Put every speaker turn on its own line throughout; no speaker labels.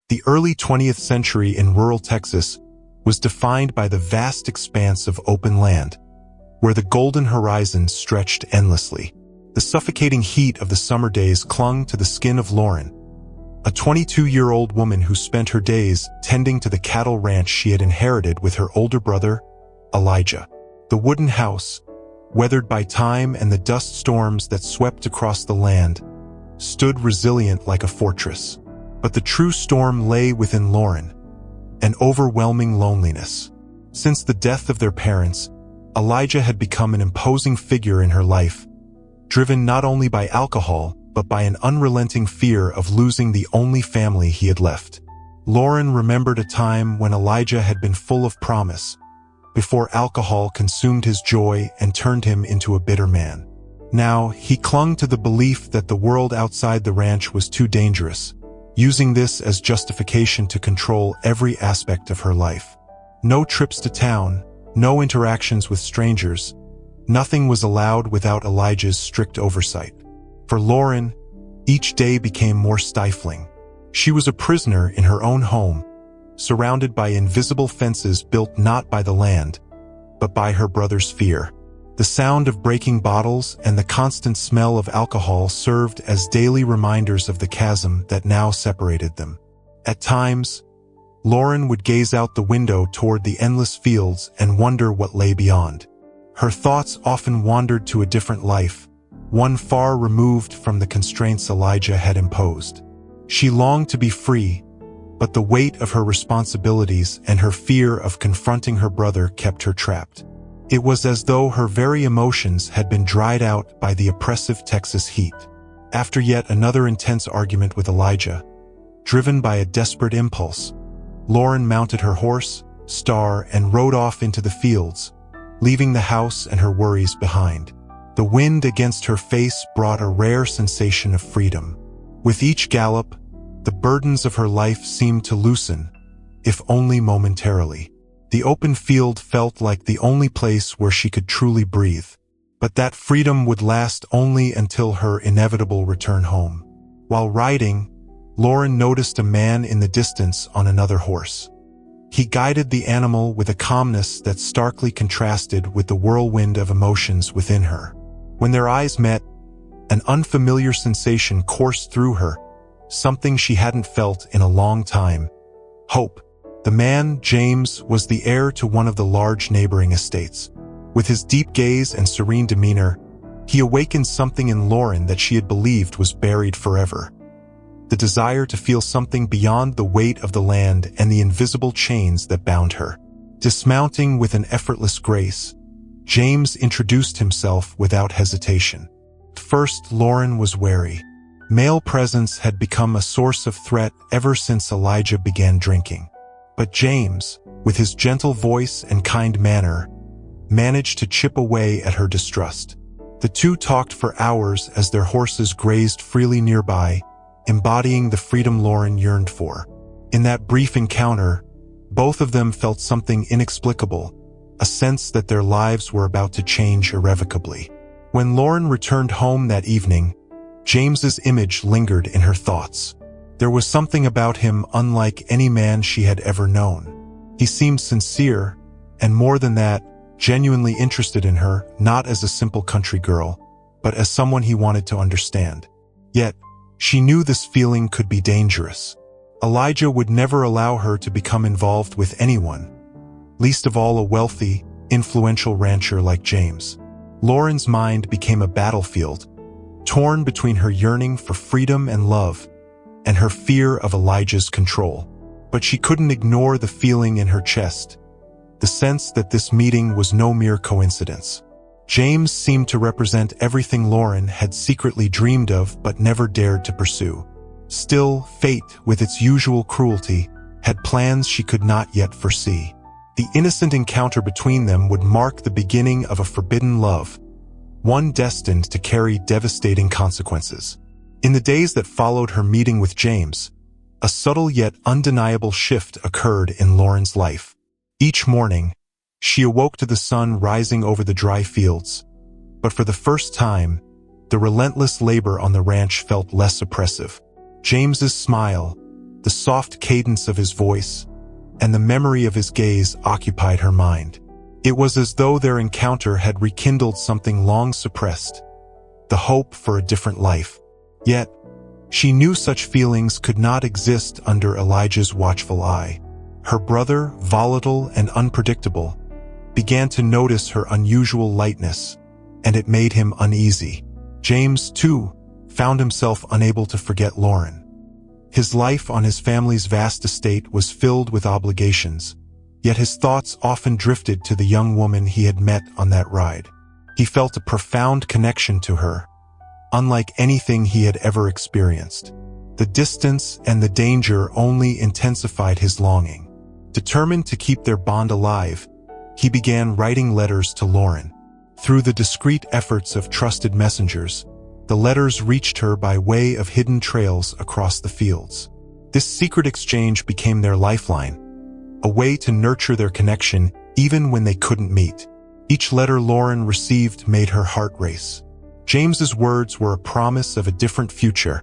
The early 20th century in rural Texas was defined by the vast expanse of open land, where the golden horizon stretched endlessly. The suffocating heat of the summer days clung to the skin of Lauren, a 22-year-old woman who spent her days tending to the cattle ranch she had inherited with her older brother, Elijah. The wooden house, weathered by time and the dust storms that swept across the land, stood resilient like a fortress. But the true storm lay within Lauren, an overwhelming loneliness. Since the death of their parents, Elijah had become an imposing figure in her life, driven not only by alcohol, but by an unrelenting fear of losing the only family he had left. Lauren remembered a time when Elijah had been full of promise, before alcohol consumed his joy and turned him into a bitter man. Now, he clung to the belief that the world outside the ranch was too dangerous, using this as justification to control every aspect of her life. No trips to town, no interactions with strangers, nothing was allowed without Elijah's strict oversight. For Lauren, each day became more stifling. She was a prisoner in her own home, surrounded by invisible fences built not by the land, but by her brother's fear. The sound of breaking bottles and the constant smell of alcohol served as daily reminders of the chasm that now separated them. At times, Lauren would gaze out the window toward the endless fields and wonder what lay beyond. Her thoughts often wandered to a different life, one far removed from the constraints Elijah had imposed. She longed to be free, but the weight of her responsibilities and her fear of confronting her brother kept her trapped. It was as though her very emotions had been dried out by the oppressive Texas heat. After yet another intense argument with Elijah, driven by a desperate impulse, Lauren mounted her horse, Star, and rode off into the fields, leaving the house and her worries behind. The wind against her face brought a rare sensation of freedom. With each gallop, the burdens of her life seemed to loosen, if only momentarily. The open field felt like the only place where she could truly breathe. But that freedom would last only until her inevitable return home. While riding, Lauren noticed a man in the distance on another horse. He guided the animal with a calmness that starkly contrasted with the whirlwind of emotions within her. When their eyes met, an unfamiliar sensation coursed through her, something she hadn't felt in a long time: hope. The man, James, was the heir to one of the large neighboring estates. With his deep gaze and serene demeanor, he awakened something in Lauren that she had believed was buried forever. The desire to feel something beyond the weight of the land and the invisible chains that bound her. Dismounting with an effortless grace, James introduced himself without hesitation. At first, Lauren was wary. Male presence had become a source of threat ever since Elijah began drinking. But James, with his gentle voice and kind manner, managed to chip away at her distrust. The two talked for hours as their horses grazed freely nearby, embodying the freedom Lauren yearned for. In that brief encounter, both of them felt something inexplicable, a sense that their lives were about to change irrevocably. When Lauren returned home that evening, James's image lingered in her thoughts. There was something about him unlike any man she had ever known. He seemed sincere, and more than that, genuinely interested in her, not as a simple country girl, but as someone he wanted to understand. Yet, she knew this feeling could be dangerous. Elijah would never allow her to become involved with anyone, least of all a wealthy, influential rancher like James. Lauren's mind became a battlefield, torn between her yearning for freedom and love, and her fear of Elijah's control. But she couldn't ignore the feeling in her chest, the sense that this meeting was no mere coincidence. James seemed to represent everything Lauren had secretly dreamed of but never dared to pursue. Still, fate, with its usual cruelty, had plans she could not yet foresee. The innocent encounter between them would mark the beginning of a forbidden love, one destined to carry devastating consequences. In the days that followed her meeting with James, a subtle yet undeniable shift occurred in Lauren's life. Each morning, she awoke to the sun rising over the dry fields, but for the first time, the relentless labor on the ranch felt less oppressive. James's smile, the The soft cadence of his voice and the memory of his gaze occupied her mind. It was as though their encounter had rekindled something long suppressed, the hope for a different life. Yet, she knew such feelings could not exist under Elijah's watchful eye. Her brother, volatile and unpredictable, began to notice her unusual lightness, and it made him uneasy. James, too, found himself unable to forget Lauren. His life on his family's vast estate was filled with obligations, yet his thoughts often drifted to the young woman he had met on that ride. He felt a profound connection to her, unlike anything he had ever experienced. The distance and the danger only intensified his longing. Determined to keep their bond alive, he began writing letters to Lauren. Through the discreet efforts of trusted messengers, the letters reached her by way of hidden trails across the fields. This secret exchange became their lifeline, a way to nurture their connection even when they couldn't meet. Each letter Lauren received made her heart race. James's words were a promise of a different future,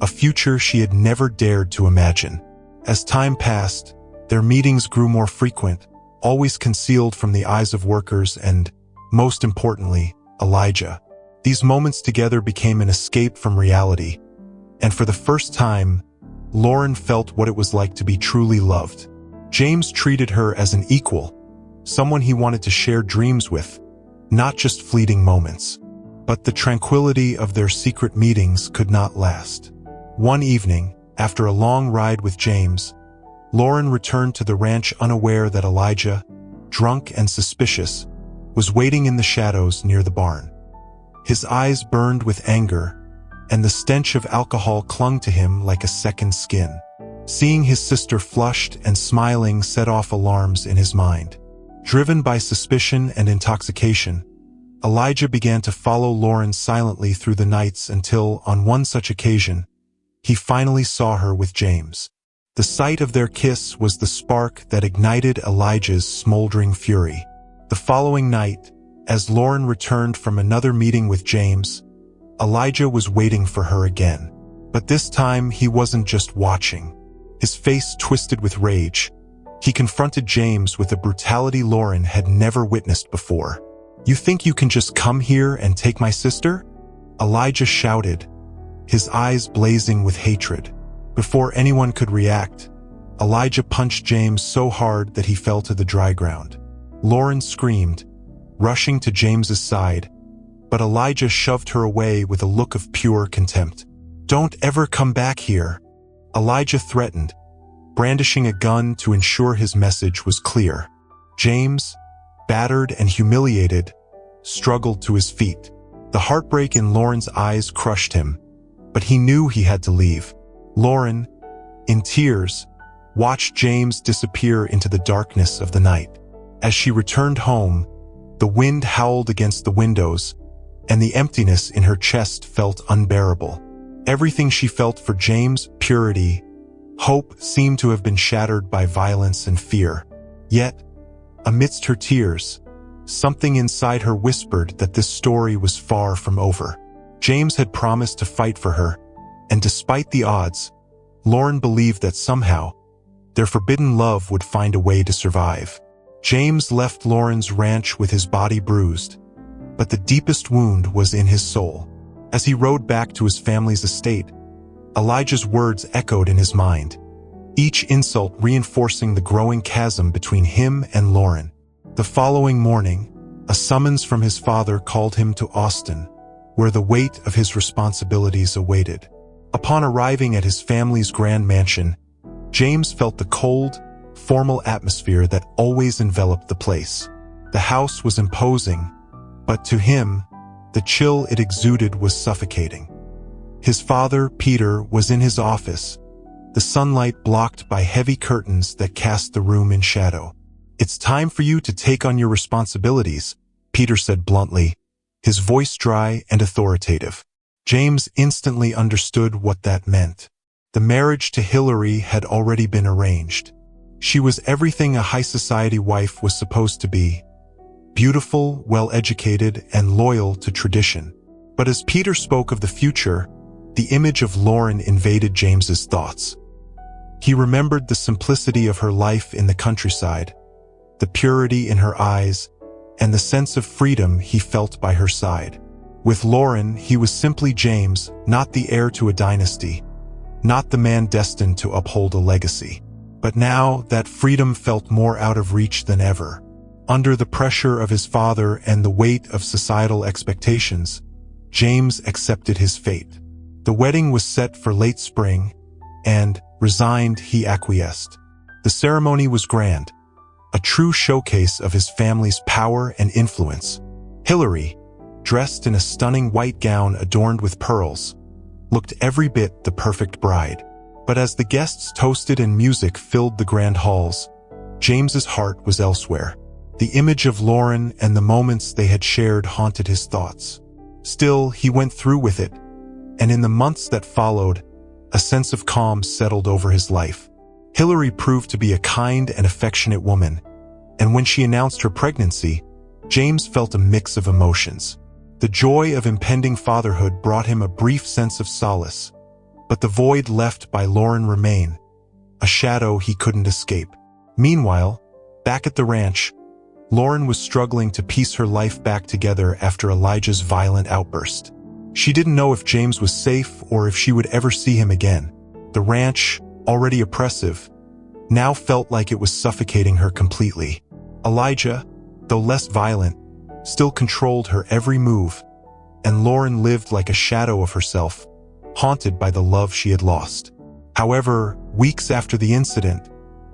a future she had never dared to imagine. As time passed, their meetings grew more frequent, always concealed from the eyes of workers and, most importantly, Elijah. These moments together became an escape from reality, and for the first time, Lauren felt what it was like to be truly loved. James treated her as an equal, someone he wanted to share dreams with, not just fleeting moments. But the tranquility of their secret meetings could not last. One evening, after a long ride with James, Lauren returned to the ranch unaware that Elijah, drunk and suspicious, was waiting in the shadows near the barn. His eyes burned with anger, and the stench of alcohol clung to him like a second skin. Seeing his sister flushed and smiling set off alarms in his mind. Driven by suspicion and intoxication, Elijah began to follow Lauren silently through the nights until, on one such occasion, he finally saw her with James. The sight of their kiss was the spark that ignited Elijah's smoldering fury. The following night, as Lauren returned from another meeting with James, Elijah was waiting for her again. But this time, he wasn't just watching. His face twisted with rage. He confronted James with a brutality Lauren had never witnessed before. "You think you can just come here and take my sister?" Elijah shouted, his eyes blazing with hatred. Before anyone could react, Elijah punched James so hard that he fell to the dry ground. Lauren screamed, rushing to James's side, but Elijah shoved her away with a look of pure contempt. "Don't ever come back here," Elijah threatened, brandishing a gun to ensure his message was clear. James, battered and humiliated, struggled to his feet. The heartbreak in Lauren's eyes crushed him, but he knew he had to leave. Lauren, in tears, watched James disappear into the darkness of the night. As she returned home, the wind howled against the windows, and the emptiness in her chest felt unbearable. Everything she felt for James, purity, hope, seemed to have been shattered by violence and fear. Yet, amidst her tears, something inside her whispered that this story was far from over. James had promised to fight for her, and despite the odds, Lauren believed that somehow, their forbidden love would find a way to survive. James left Lauren's ranch with his body bruised, but the deepest wound was in his soul. As he rode back to his family's estate, Elijah's words echoed in his mind, each insult reinforcing the growing chasm between him and Lauren. The following morning, a summons from his father called him to Austin, where the weight of his responsibilities awaited. Upon arriving at his family's grand mansion, James felt the cold, formal atmosphere that always enveloped the place. The house was imposing, but to him, the chill it exuded was suffocating. His father, Peter, was in his office, the sunlight blocked by heavy curtains that cast the room in shadow. "It's time for you to take on your responsibilities," Peter said bluntly, his voice dry and authoritative. James instantly understood what that meant. The marriage to Hillary had already been arranged. She was everything a high society wife was supposed to be: beautiful, well-educated, and loyal to tradition. But as Peter spoke of the future, the image of Lauren invaded James's thoughts. He remembered the simplicity of her life in the countryside, the purity in her eyes, and the sense of freedom he felt by her side. With Lauren, he was simply James, not the heir to a dynasty, not the man destined to uphold a legacy. But now, that freedom felt more out of reach than ever. Under the pressure of his father and the weight of societal expectations, James accepted his fate. The wedding was set for late spring, and, resigned, he acquiesced. The ceremony was grand, a true showcase of his family's power and influence. Hilary, dressed in a stunning white gown adorned with pearls, looked every bit the perfect bride. But as the guests toasted and music filled the grand halls, James's heart was elsewhere. The image of Lauren and the moments they had shared haunted his thoughts. Still, he went through with it, and in the months that followed, a sense of calm settled over his life. Hilary proved to be a kind and affectionate woman, and when she announced her pregnancy, James felt a mix of emotions. The joy of impending fatherhood brought him a brief sense of solace, but the void left by Lauren remained, a shadow he couldn't escape. Meanwhile, back at the ranch, Lauren was struggling to piece her life back together after Elijah's violent outburst. She didn't know if James was safe or if she would ever see him again. The ranch, already oppressive, now felt like it was suffocating her completely. Elijah, though less violent, still controlled her every move, and Lauren lived like a shadow of herself, haunted by the love she had lost. However, weeks after the incident,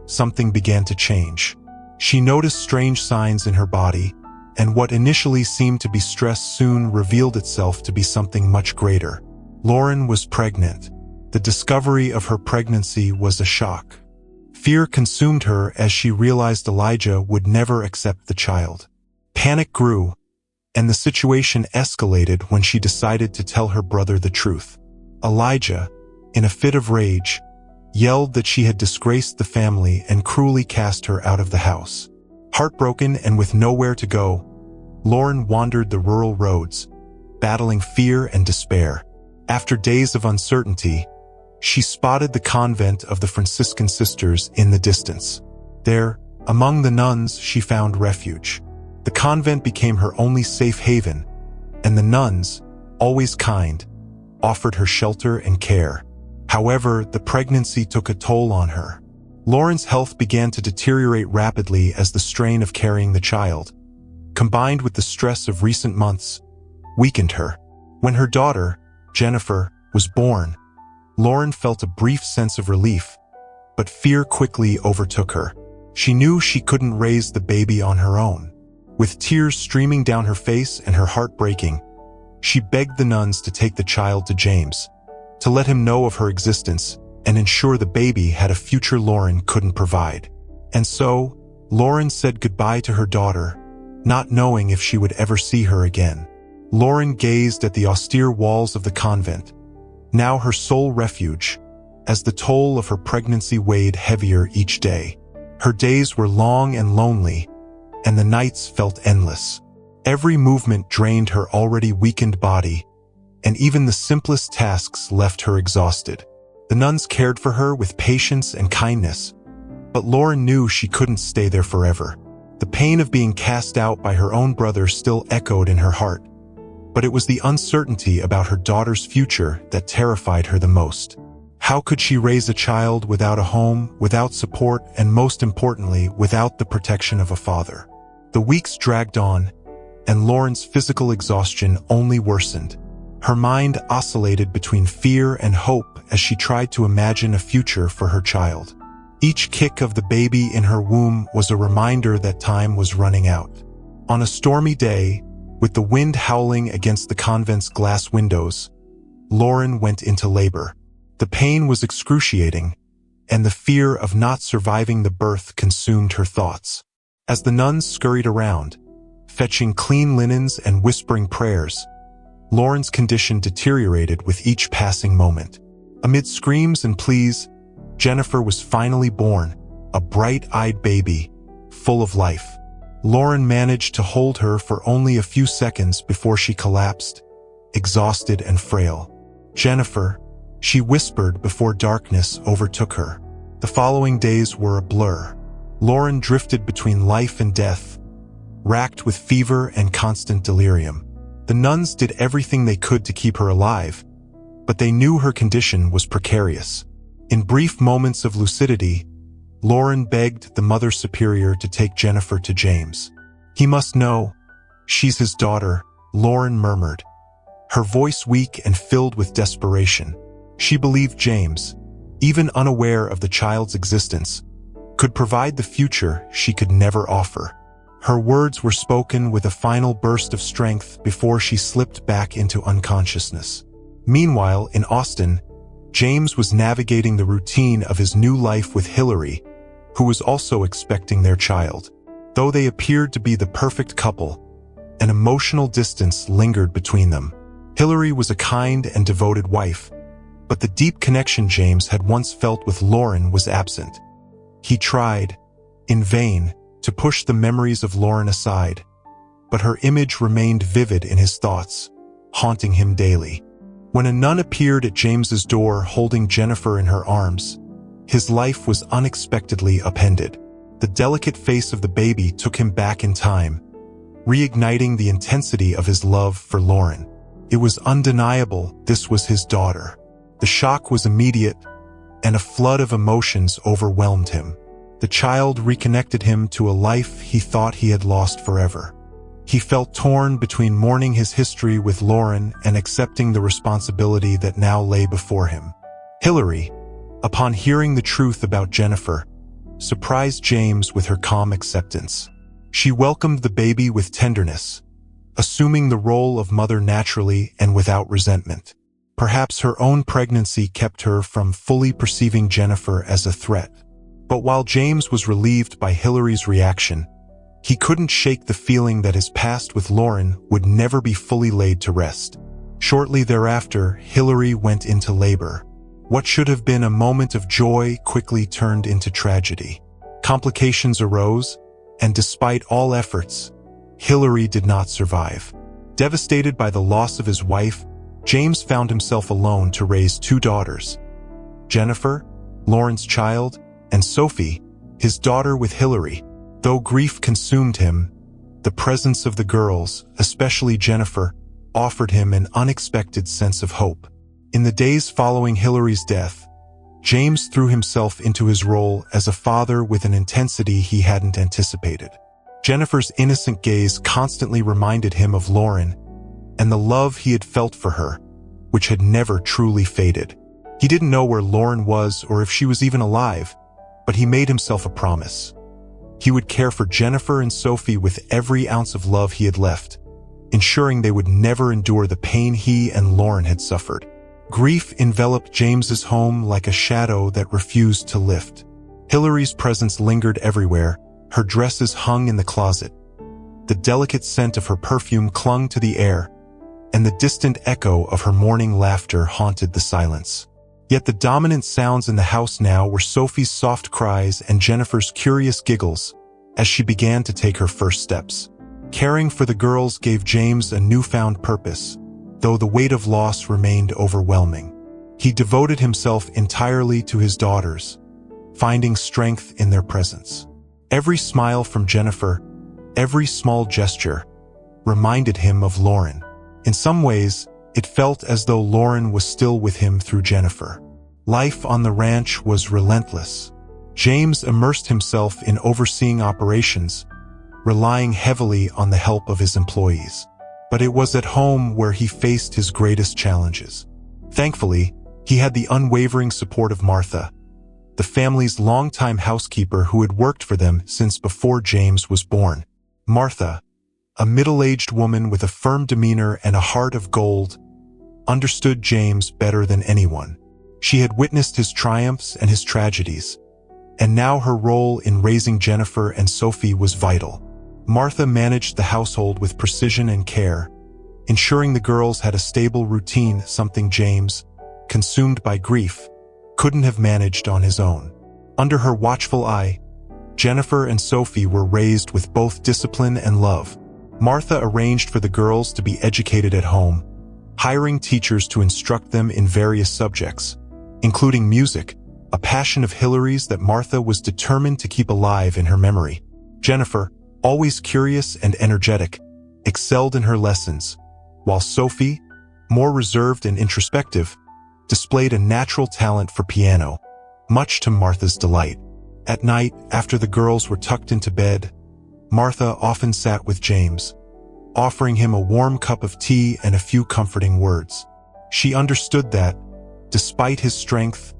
something began to change. She noticed strange signs in her body, and what initially seemed to be stress soon revealed itself to be something much greater. Lauren was pregnant. The discovery of her pregnancy was a shock. Fear consumed her as she realized Elijah would never accept the child. Panic grew, and the situation escalated when she decided to tell her brother the truth. Elijah, in a fit of rage, yelled that she had disgraced the family and cruelly cast her out of the house. Heartbroken and with nowhere to go, Lauren wandered the rural roads, battling fear and despair. After days of uncertainty, she spotted the convent of the Franciscan sisters in the distance. There, among the nuns, she found refuge. The convent became her only safe haven, and the nuns, always kind, offered her shelter and care. However, the pregnancy took a toll on her. Lauren's health began to deteriorate rapidly as the strain of carrying the child, combined with the stress of recent months, weakened her. When her daughter, Jennifer, was born, Lauren felt a brief sense of relief, but fear quickly overtook her. She knew she couldn't raise the baby on her own. With tears streaming down her face and her heart breaking, she begged the nuns to take the child to James, to let him know of her existence and ensure the baby had a future Lauren couldn't provide. And so, Lauren said goodbye to her daughter, not knowing if she would ever see her again. Lauren gazed at the austere walls of the convent, now her sole refuge, as the toll of her pregnancy weighed heavier each day. Her days were long and lonely, and the nights felt endless. Every movement drained her already weakened body, and even the simplest tasks left her exhausted. The nuns cared for her with patience and kindness, but Lauren knew she couldn't stay there forever. The pain of being cast out by her own brother still echoed in her heart, but it was the uncertainty about her daughter's future that terrified her the most. How could she raise a child without a home, without support, and most importantly, without the protection of a father? The weeks dragged on, and Lauren's physical exhaustion only worsened. Her mind oscillated between fear and hope as she tried to imagine a future for her child. Each kick of the baby in her womb was a reminder that time was running out. On a stormy day, with the wind howling against the convent's glass windows, Lauren went into labor. The pain was excruciating, and the fear of not surviving the birth consumed her thoughts. As the nuns scurried around, fetching clean linens and whispering prayers, Lauren's condition deteriorated with each passing moment. Amid screams and pleas, Jennifer was finally born, a bright-eyed baby, full of life. Lauren managed to hold her for only a few seconds before she collapsed, exhausted and frail. "Jennifer," she whispered before darkness overtook her. The following days were a blur. Lauren drifted between life and death, racked with fever and constant delirium. The nuns did everything they could to keep her alive, but they knew her condition was precarious. In brief moments of lucidity, Lauren begged the Mother Superior to take Jennifer to James. "He must know. She's his daughter," Lauren murmured, her voice weak and filled with desperation. She believed James, even unaware of the child's existence, could provide the future she could never offer. Her words were spoken with a final burst of strength before she slipped back into unconsciousness. Meanwhile, in Austin, James was navigating the routine of his new life with Hillary, who was also expecting their child. Though they appeared to be the perfect couple, an emotional distance lingered between them. Hillary was a kind and devoted wife, but the deep connection James had once felt with Lauren was absent. He tried, in vain, to push the memories of Lauren aside, but her image remained vivid in his thoughts, haunting him daily. When a nun appeared at James's door holding Jennifer in her arms, his life was unexpectedly upended. The delicate face of the baby took him back in time, reigniting the intensity of his love for Lauren. It was undeniable this was his daughter. The shock was immediate, and a flood of emotions overwhelmed him. The child reconnected him to a life he thought he had lost forever. He felt torn between mourning his history with Lauren and accepting the responsibility that now lay before him. Hillary, upon hearing the truth about Jennifer, surprised James with her calm acceptance. She welcomed the baby with tenderness, assuming the role of mother naturally and without resentment. Perhaps her own pregnancy kept her from fully perceiving Jennifer as a threat. But while James was relieved by Hillary's reaction, he couldn't shake the feeling that his past with Lauren would never be fully laid to rest. Shortly thereafter, Hillary went into labor. What should have been a moment of joy quickly turned into tragedy. Complications arose, and despite all efforts, Hillary did not survive. Devastated by the loss of his wife, James found himself alone to raise two daughters, Jennifer, Lauren's child, and Sophie, his daughter with Hillary. Though grief consumed him, the presence of the girls, especially Jennifer, offered him an unexpected sense of hope. In the days following Hillary's death, James threw himself into his role as a father with an intensity he hadn't anticipated. Jennifer's innocent gaze constantly reminded him of Lauren and the love he had felt for her, which had never truly faded. He didn't know where Lauren was or if she was even alive, but he made himself a promise. He would care for Jennifer and Sophie with every ounce of love he had left, ensuring they would never endure the pain he and Lauren had suffered. Grief enveloped James's home like a shadow that refused to lift. Hillary's presence lingered everywhere, her dresses hung in the closet. The delicate scent of her perfume clung to the air, and the distant echo of her morning laughter haunted the silence. Yet the dominant sounds in the house now were Sophie's soft cries and Jennifer's curious giggles as she began to take her first steps. Caring for the girls gave James a newfound purpose, though the weight of loss remained overwhelming. He devoted himself entirely to his daughters, finding strength in their presence. Every smile from Jennifer, every small gesture, reminded him of Lauren. In some ways, it felt as though Lauren was still with him through Jennifer. Life on the ranch was relentless. James immersed himself in overseeing operations, relying heavily on the help of his employees. But it was at home where he faced his greatest challenges. Thankfully, he had the unwavering support of Martha, the family's longtime housekeeper who had worked for them since before James was born. Martha, a middle-aged woman with a firm demeanor and a heart of gold, understood James better than anyone. She had witnessed his triumphs and his tragedies, and now her role in raising Jennifer and Sophie was vital. Martha managed the household with precision and care, ensuring the girls had a stable routine, something James, consumed by grief, couldn't have managed on his own. Under her watchful eye, Jennifer and Sophie were raised with both discipline and love. Martha arranged for the girls to be educated at home, hiring teachers to instruct them in various subjects, including music, a passion of Hilary's that Martha was determined to keep alive in her memory. Jennifer, always curious and energetic, excelled in her lessons, while Sophie, more reserved and introspective, displayed a natural talent for piano, much to Martha's delight. At night, after the girls were tucked into bed, Martha often sat with James, offering him a warm cup of tea and a few comforting words. She understood that, despite his strength,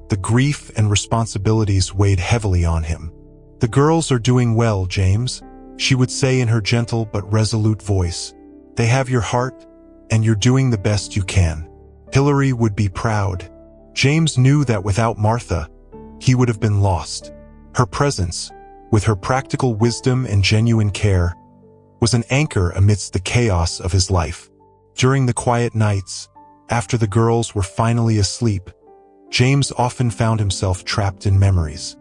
the grief and responsibilities weighed heavily on him. "The girls are doing well, James," she would say in her gentle but resolute voice. "They have your heart, and you're doing the best you can." Hilary would be proud. James knew that without Martha, he would have been lost. Her presence, with her practical wisdom and genuine care, was an anchor amidst the chaos of his life. During the quiet nights, after the girls were finally asleep, James often found himself trapped in memories.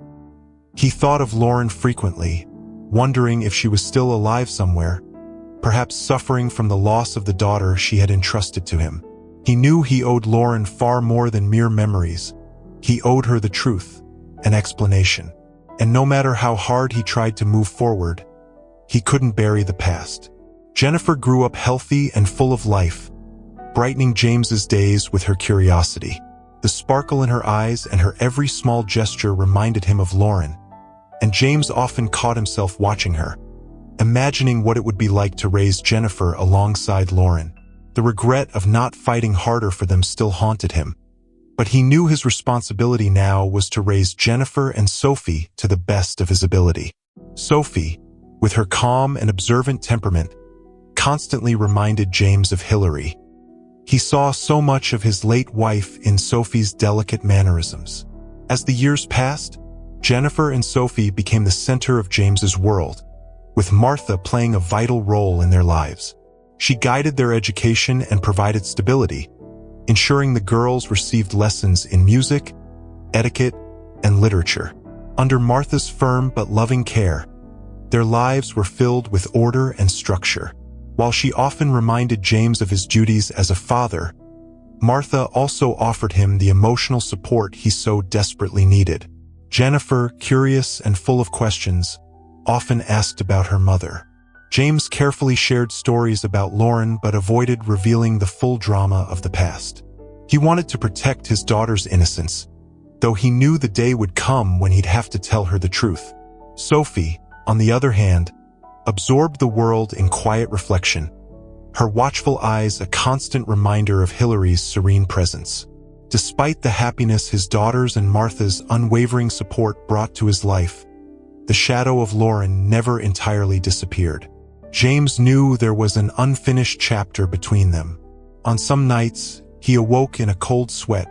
He thought of Lauren frequently, wondering if she was still alive somewhere, perhaps suffering from the loss of the daughter she had entrusted to him. He knew he owed Lauren far more than mere memories. He owed her the truth, an explanation. And no matter how hard he tried to move forward, he couldn't bury the past. Jennifer grew up healthy and full of life, brightening James's days with her curiosity. The sparkle in her eyes and her every small gesture reminded him of Lauren, and James often caught himself watching her, imagining what it would be like to raise Jennifer alongside Lauren. The regret of not fighting harder for them still haunted him, but he knew his responsibility now was to raise Jennifer and Sophie to the best of his ability. Sophie, with her calm and observant temperament, constantly reminded James of Hilary. He saw so much of his late wife in Sophie's delicate mannerisms. As the years passed, Jennifer and Sophie became the center of James's world, with Martha playing a vital role in their lives. She guided their education and provided stability, ensuring the girls received lessons in music, etiquette, and literature. Under Martha's firm but loving care, their lives were filled with order and structure. While she often reminded James of his duties as a father, Martha also offered him the emotional support he so desperately needed. Jennifer, curious and full of questions, often asked about her mother. James carefully shared stories about Lauren but avoided revealing the full drama of the past. He wanted to protect his daughter's innocence, though he knew the day would come when he'd have to tell her the truth. Sophie, on the other hand, absorbed the world in quiet reflection, her watchful eyes a constant reminder of Hilary's serene presence. Despite the happiness his daughter's and Martha's unwavering support brought to his life, the shadow of Lauren never entirely disappeared. James knew there was an unfinished chapter between them. On some nights, he awoke in a cold sweat,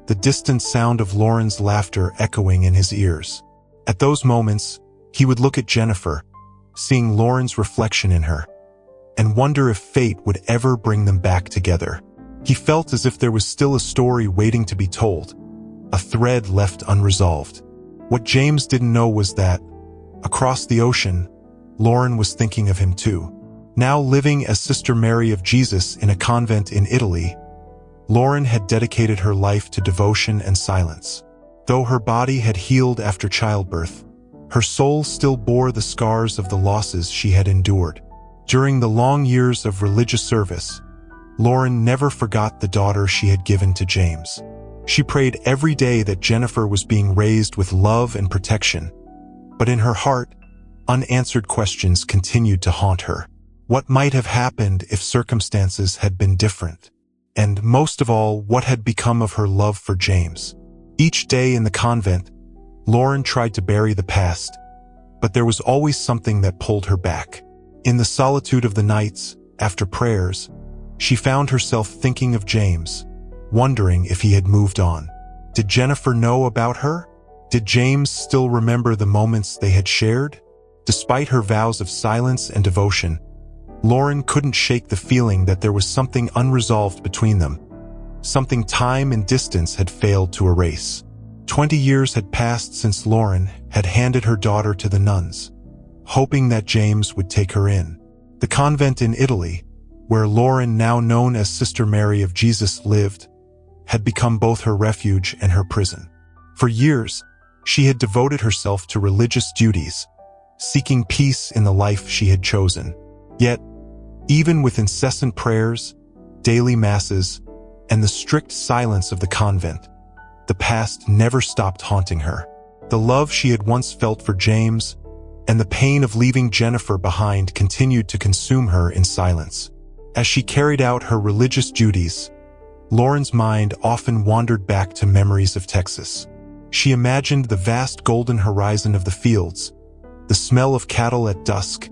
the distant sound of Lauren's laughter echoing in his ears. At those moments, he would look at Jennifer, seeing Lauren's reflection in her, and wonder if fate would ever bring them back together. He felt as if there was still a story waiting to be told, a thread left unresolved. What James didn't know was that, across the ocean, Lauren was thinking of him too. Now living as Sister Mary of Jesus in a convent in Italy, Lauren had dedicated her life to devotion and silence. Though her body had healed after childbirth, her soul still bore the scars of the losses she had endured. During the long years of religious service, Lauren never forgot the daughter she had given to James. She prayed every day that Jennifer was being raised with love and protection, but in her heart, unanswered questions continued to haunt her. What might have happened if circumstances had been different? And most of all, what had become of her love for James? Each day in the convent, Lauren tried to bury the past, but there was always something that pulled her back. In the solitude of the nights, after prayers, she found herself thinking of James, wondering if he had moved on. Did Jennifer know about her? Did James still remember the moments they had shared? Despite her vows of silence and devotion, Lauren couldn't shake the feeling that there was something unresolved between them, something time and distance had failed to erase. 20 years had passed since Lauren had handed her daughter to the nuns, hoping that James would take her in. The convent in Italy, where Lauren, now known as Sister Mary of Jesus, lived, had become both her refuge and her prison. For years, she had devoted herself to religious duties, seeking peace in the life she had chosen. Yet, even with incessant prayers, daily masses, and the strict silence of the convent, the past never stopped haunting her. The love she had once felt for James and the pain of leaving Jennifer behind continued to consume her in silence. As she carried out her religious duties, Lauren's mind often wandered back to memories of Texas. She imagined the vast golden horizon of the fields, the smell of cattle at dusk,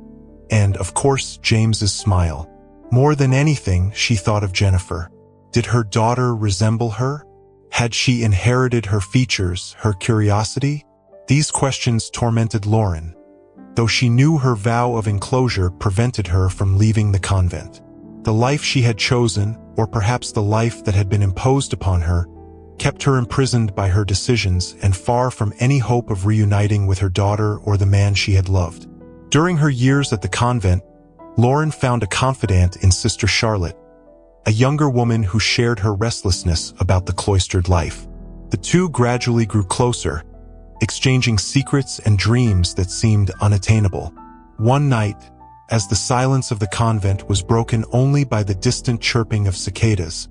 and, of course, James's smile. More than anything, she thought of Jennifer. Did her daughter resemble her? Had she inherited her features, her curiosity? These questions tormented Lauren, though she knew her vow of enclosure prevented her from leaving the convent. The life she had chosen, or perhaps the life that had been imposed upon her, kept her imprisoned by her decisions and far from any hope of reuniting with her daughter or the man she had loved. During her years at the convent, Lauren found a confidant in Sister Charlotte, a younger woman who shared her restlessness about the cloistered life. The two gradually grew closer, exchanging secrets and dreams that seemed unattainable. One night, as the silence of the convent was broken only by the distant chirping of cicadas,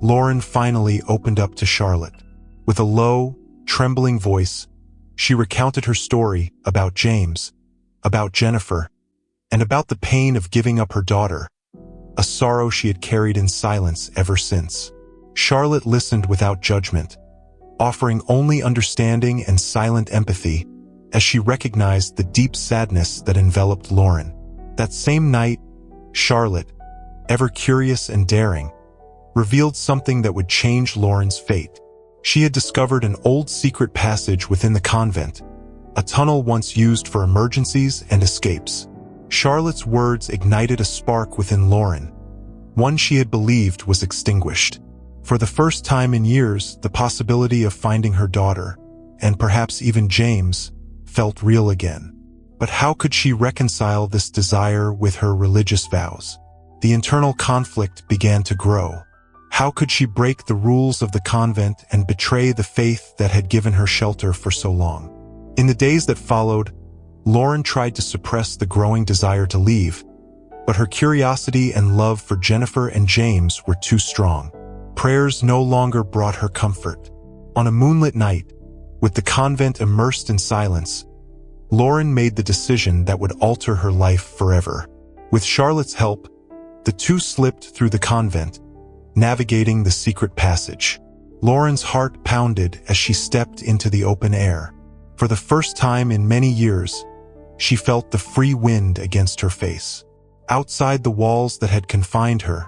Lauren finally opened up to Charlotte. With a low, trembling voice, she recounted her story about James, about Jennifer, and about the pain of giving up her daughter, a sorrow she had carried in silence ever since. Charlotte listened without judgment, offering only understanding and silent empathy as she recognized the deep sadness that enveloped Lauren. That same night, Charlotte, ever curious and daring, revealed something that would change Lauren's fate. She had discovered an old secret passage within the convent, a tunnel once used for emergencies and escapes. Charlotte's words ignited a spark within Lauren, one she had believed was extinguished. For the first time in years, the possibility of finding her daughter, and perhaps even James, felt real again. But how could she reconcile this desire with her religious vows? The internal conflict began to grow. How could she break the rules of the convent and betray the faith that had given her shelter for so long? In the days that followed, Lauren tried to suppress the growing desire to leave, but her curiosity and love for Jennifer and James were too strong. Prayers no longer brought her comfort. On a moonlit night, with the convent immersed in silence, Lauren made the decision that would alter her life forever. With Charlotte's help, the two slipped through the convent, navigating the secret passage. Lauren's heart pounded as she stepped into the open air. For the first time in many years, she felt the free wind against her face. Outside the walls that had confined her,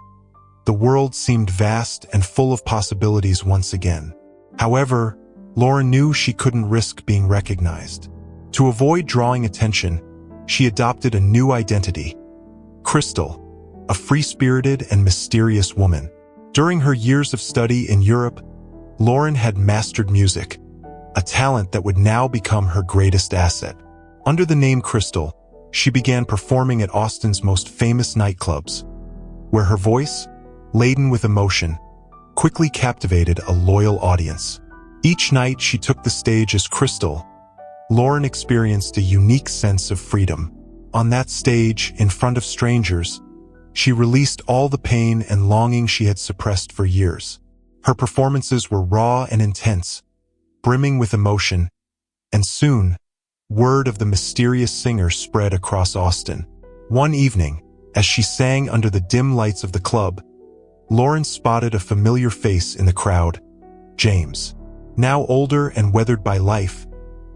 the world seemed vast and full of possibilities once again. However, Lauren knew she couldn't risk being recognized. To avoid drawing attention, she adopted a new identity, Crystal, a free-spirited and mysterious woman. During her years of study in Europe, Lauren had mastered music, a talent that would now become her greatest asset. Under the name Crystal, she began performing at Austin's most famous nightclubs, where her voice, laden with emotion, quickly captivated a loyal audience. Each night she took the stage as Crystal, Lauren experienced a unique sense of freedom. On that stage, in front of strangers, she released all the pain and longing she had suppressed for years. Her performances were raw and intense, brimming with emotion, and soon, word of the mysterious singer spread across Austin. One evening, as she sang under the dim lights of the club, Lauren spotted a familiar face in the crowd, James. Now older and weathered by life,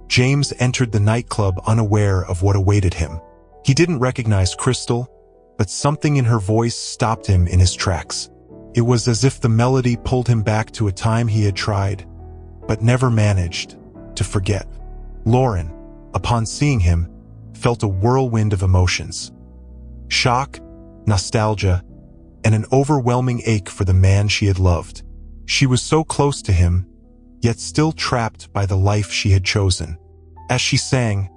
James entered the nightclub unaware of what awaited him. He didn't recognize Crystal, but something in her voice stopped him in his tracks. It was as if the melody pulled him back to a time he had tried, but never managed, to forget. Lauren, upon seeing him, felt a whirlwind of emotions. Shock, nostalgia, and an overwhelming ache for the man she had loved. She was so close to him, yet still trapped by the life she had chosen. As she sang,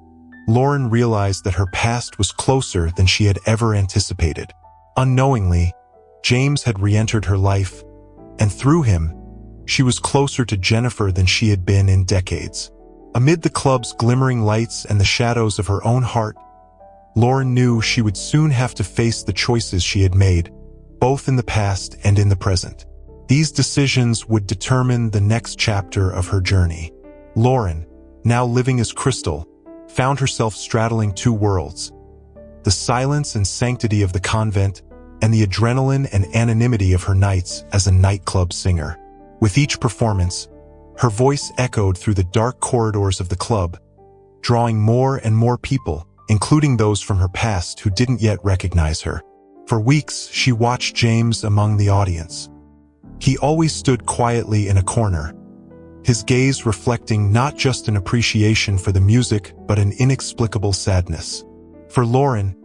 Lauren realized that her past was closer than she had ever anticipated. Unknowingly, James had re-entered her life, and through him, She was closer to Jennifer than she had been in decades. Amid the club's glimmering lights and the shadows of her own heart, Lauren knew she would soon have to face the choices she had made, both in the past and in the present. These decisions would determine the next chapter of her journey. Lauren, now living as Crystal, found herself straddling two worlds: the silence and sanctity of the convent and the adrenaline and anonymity of her nights as a nightclub singer. With each performance, her voice echoed through the dark corridors of the club, drawing more and more people, including those from her past who didn't yet recognize her. For weeks, she watched James among the audience. He always stood quietly in a corner, his gaze reflecting not just an appreciation for the music but an inexplicable sadness. For Lauren,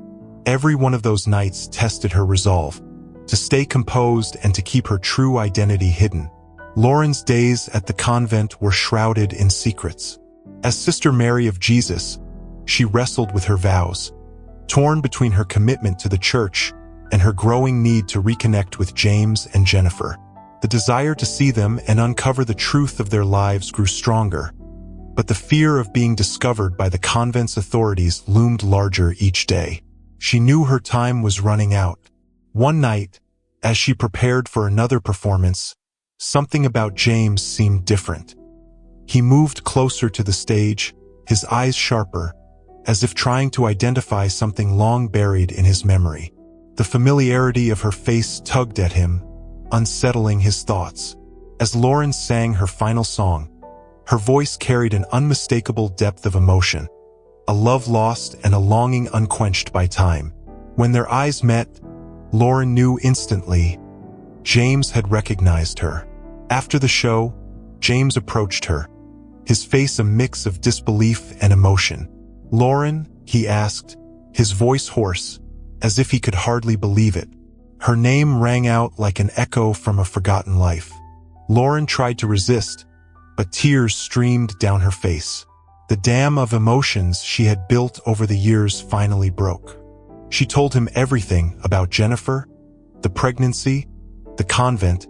every one of those nights tested her resolve to stay composed and to keep her true identity hidden. Lauren's days at the convent were shrouded in secrets. As Sister Mary of Jesus, she wrestled with her vows, torn between her commitment to the church and her growing need to reconnect with James and Jennifer. The desire to see them and uncover the truth of their lives grew stronger, but the fear of being discovered by the convent's authorities loomed larger each day. She knew her time was running out. One night, as she prepared for another performance, something about James seemed different. He moved closer to the stage, his eyes sharper, as if trying to identify something long buried in his memory. The familiarity of her face tugged at him, unsettling his thoughts. As Lauren sang her final song, her voice carried an unmistakable depth of emotion, a love lost and a longing unquenched by time. When their eyes met, Lauren knew instantly James had recognized her. After the show, James approached her, his face a mix of disbelief and emotion. "Lauren?" he asked, his voice hoarse, as if he could hardly believe it. Her name rang out like an echo from a forgotten life. Lauren tried to resist, but tears streamed down her face. The dam of emotions she had built over the years finally broke. She told him everything about Jennifer, the pregnancy, the convent,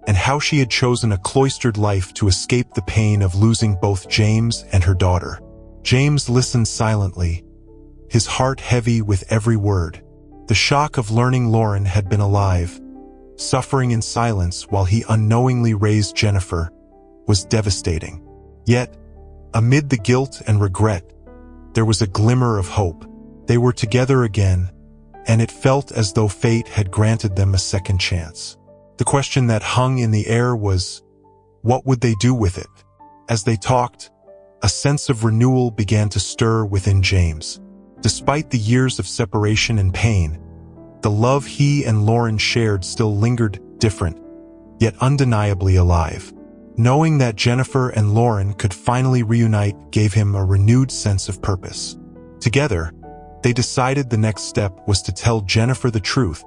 and how she had chosen a cloistered life to escape the pain of losing both James and her daughter. James listened silently, his heart heavy with every word. The shock of learning Lauren had been alive, suffering in silence while he unknowingly raised Jennifer, was devastating. Yet, amid the guilt and regret, there was a glimmer of hope. They were together again, and it felt as though fate had granted them a second chance. The question that hung in the air was, what would they do with it? As they talked, a sense of renewal began to stir within James. Despite the years of separation and pain, the love he and Lauren shared still lingered, different, yet undeniably alive. Knowing that Jennifer and Lauren could finally reunite gave him a renewed sense of purpose. Together, they decided the next step was to tell Jennifer the truth,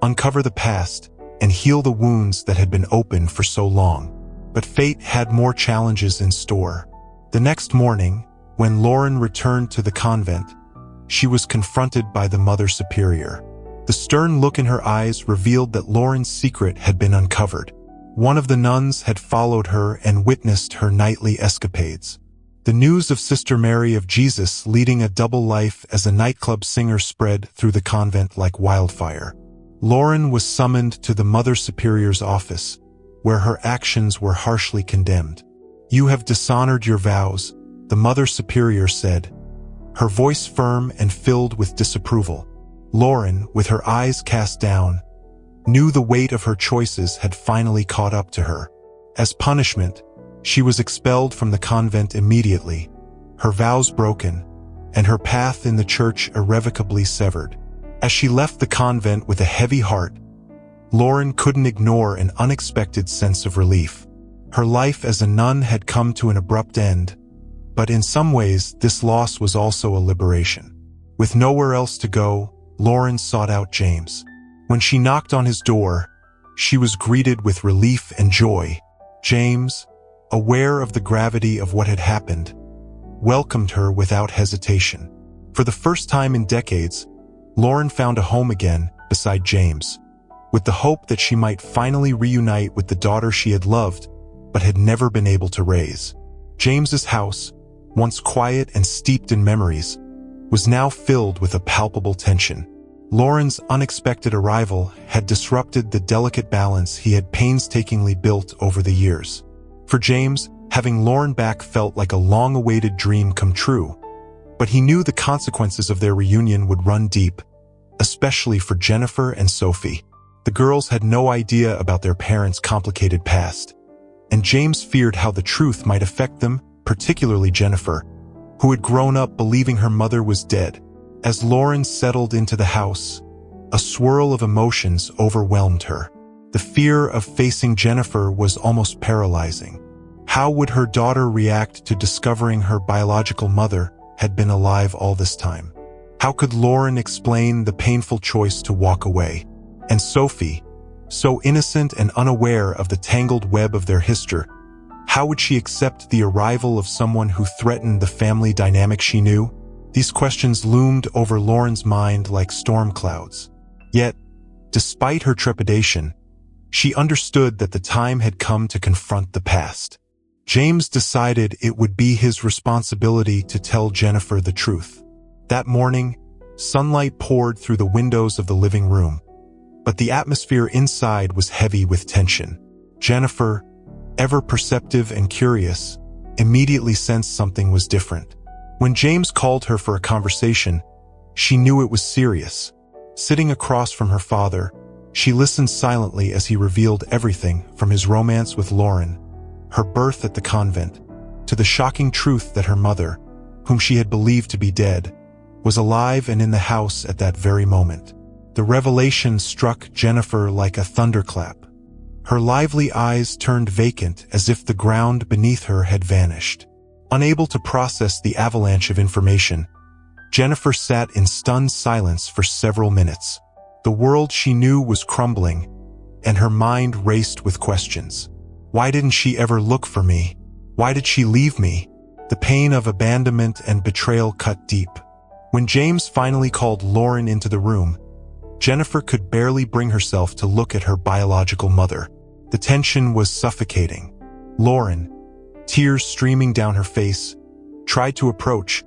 uncover the past, and heal the wounds that had been open for so long. But fate had more challenges in store. The next morning, when Lauren returned to the convent, she was confronted by the Mother Superior. The stern look in her eyes revealed that Lauren's secret had been uncovered. One of the nuns had followed her and witnessed her nightly escapades. The news of Sister Mary of Jesus leading a double life as a nightclub singer spread through the convent like wildfire. Lauren was summoned to the Mother Superior's office, where her actions were harshly condemned. "You have dishonored your vows," the Mother Superior said, her voice firm and filled with disapproval. Lauren, with her eyes cast down, knew the weight of her choices had finally caught up to her. As punishment, she was expelled from the convent immediately, her vows broken, and her path in the church irrevocably severed. As she left the convent with a heavy heart, Lauren couldn't ignore an unexpected sense of relief. Her life as a nun had come to an abrupt end, but in some ways this loss was also a liberation. With nowhere else to go, Lauren sought out James. When she knocked on his door, she was greeted with relief and joy. James, aware of the gravity of what had happened, welcomed her without hesitation. For the first time in decades, Lauren found a home again beside James. With the hope that she might finally reunite with the daughter she had loved, but had never been able to raise. James's house, once quiet and steeped in memories, was now filled with a palpable tension. Lauren's unexpected arrival had disrupted the delicate balance he had painstakingly built over the years. For James, having Lauren back felt like a long-awaited dream come true, but he knew the consequences of their reunion would run deep, especially for Jennifer and Sophie. The girls had no idea about their parents' complicated past, and James feared how the truth might affect them, particularly Jennifer, who had grown up believing her mother was dead. As Lauren settled into the house, a swirl of emotions overwhelmed her. The fear of facing Jennifer was almost paralyzing. How would her daughter react to discovering her biological mother had been alive all this time? How could Lauren explain the painful choice to walk away? And Sophie, so innocent and unaware of the tangled web of their history, how would she accept the arrival of someone who threatened the family dynamic she knew? These questions loomed over Lauren's mind like storm clouds. Yet, despite her trepidation, she understood that the time had come to confront the past. James decided it would be his responsibility to tell Jennifer the truth. That morning, sunlight poured through the windows of the living room, but the atmosphere inside was heavy with tension. Jennifer, ever perceptive and curious, immediately sensed something was different. When James called her for a conversation, she knew it was serious. Sitting across from her father, she listened silently as he revealed everything from his romance with Lauren, her birth at the convent, to the shocking truth that her mother, whom she had believed to be dead, was alive and in the house at that very moment. The revelation struck Jennifer like a thunderclap. Her lively eyes turned vacant as if the ground beneath her had vanished. Unable to process the avalanche of information, Jennifer sat in stunned silence for several minutes. The world she knew was crumbling, and her mind raced with questions. Why didn't she ever look for me? Why did she leave me? The pain of abandonment and betrayal cut deep. When James finally called Lauren into the room, Jennifer could barely bring herself to look at her biological mother. The tension was suffocating. Lauren, tears streaming down her face, tried to approach,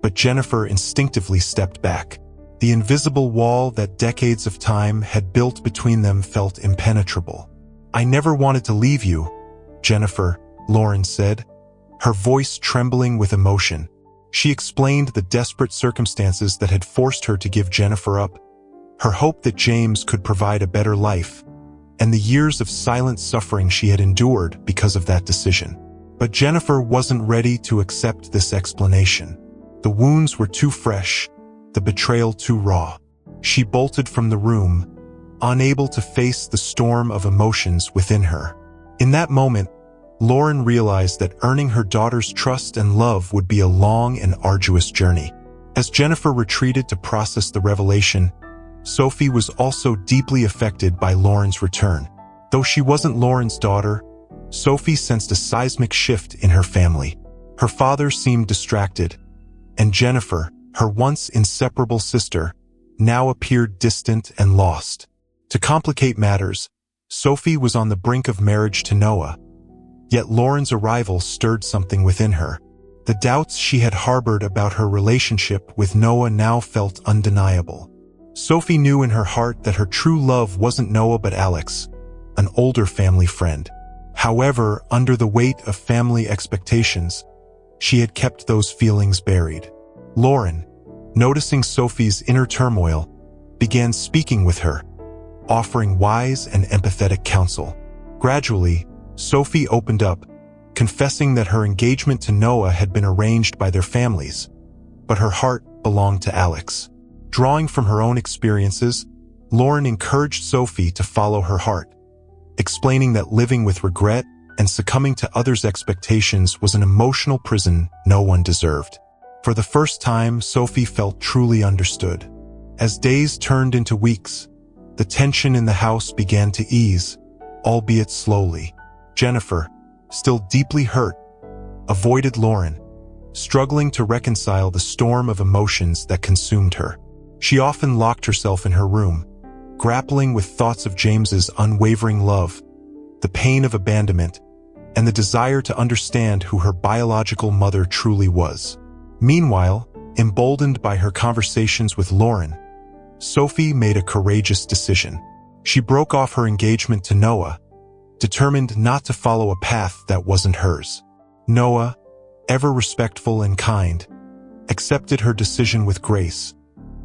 but Jennifer instinctively stepped back. The invisible wall that decades of time had built between them felt impenetrable. "I never wanted to leave you, Jennifer," Lauren said, her voice trembling with emotion. She explained the desperate circumstances that had forced her to give Jennifer up, her hope that James could provide a better life, and the years of silent suffering she had endured because of that decision. But Jennifer wasn't ready to accept this explanation. The wounds were too fresh, the betrayal too raw. She bolted from the room, unable to face the storm of emotions within her. In that moment, Lauren realized that earning her daughter's trust and love would be a long and arduous journey. As Jennifer retreated to process the revelation, Sophie was also deeply affected by Lauren's return. Though she wasn't Lauren's daughter, Sophie sensed a seismic shift in her family. Her father seemed distracted, and Jennifer, her once inseparable sister, now appeared distant and lost. To complicate matters, Sophie was on the brink of marriage to Noah, yet Lauren's arrival stirred something within her. The doubts she had harbored about her relationship with Noah now felt undeniable. Sophie knew in her heart that her true love wasn't Noah but Alex, an older family friend. However, under the weight of family expectations, she had kept those feelings buried. Lauren, noticing Sophie's inner turmoil, began speaking with her, offering wise and empathetic counsel. Gradually, Sophie opened up, confessing that her engagement to Noah had been arranged by their families, but her heart belonged to Alex. Drawing from her own experiences, Lauren encouraged Sophie to follow her heart, explaining that living with regret and succumbing to others' expectations was an emotional prison no one deserved. For the first time, Sophie felt truly understood. As days turned into weeks, the tension in the house began to ease, albeit slowly. Jennifer, still deeply hurt, avoided Lauren, struggling to reconcile the storm of emotions that consumed her. She often locked herself in her room, grappling with thoughts of James's unwavering love, the pain of abandonment, and the desire to understand who her biological mother truly was. Meanwhile, emboldened by her conversations with Lauren, Sophie made a courageous decision. She broke off her engagement to Noah, determined not to follow a path that wasn't hers. Noah, ever respectful and kind, accepted her decision with grace,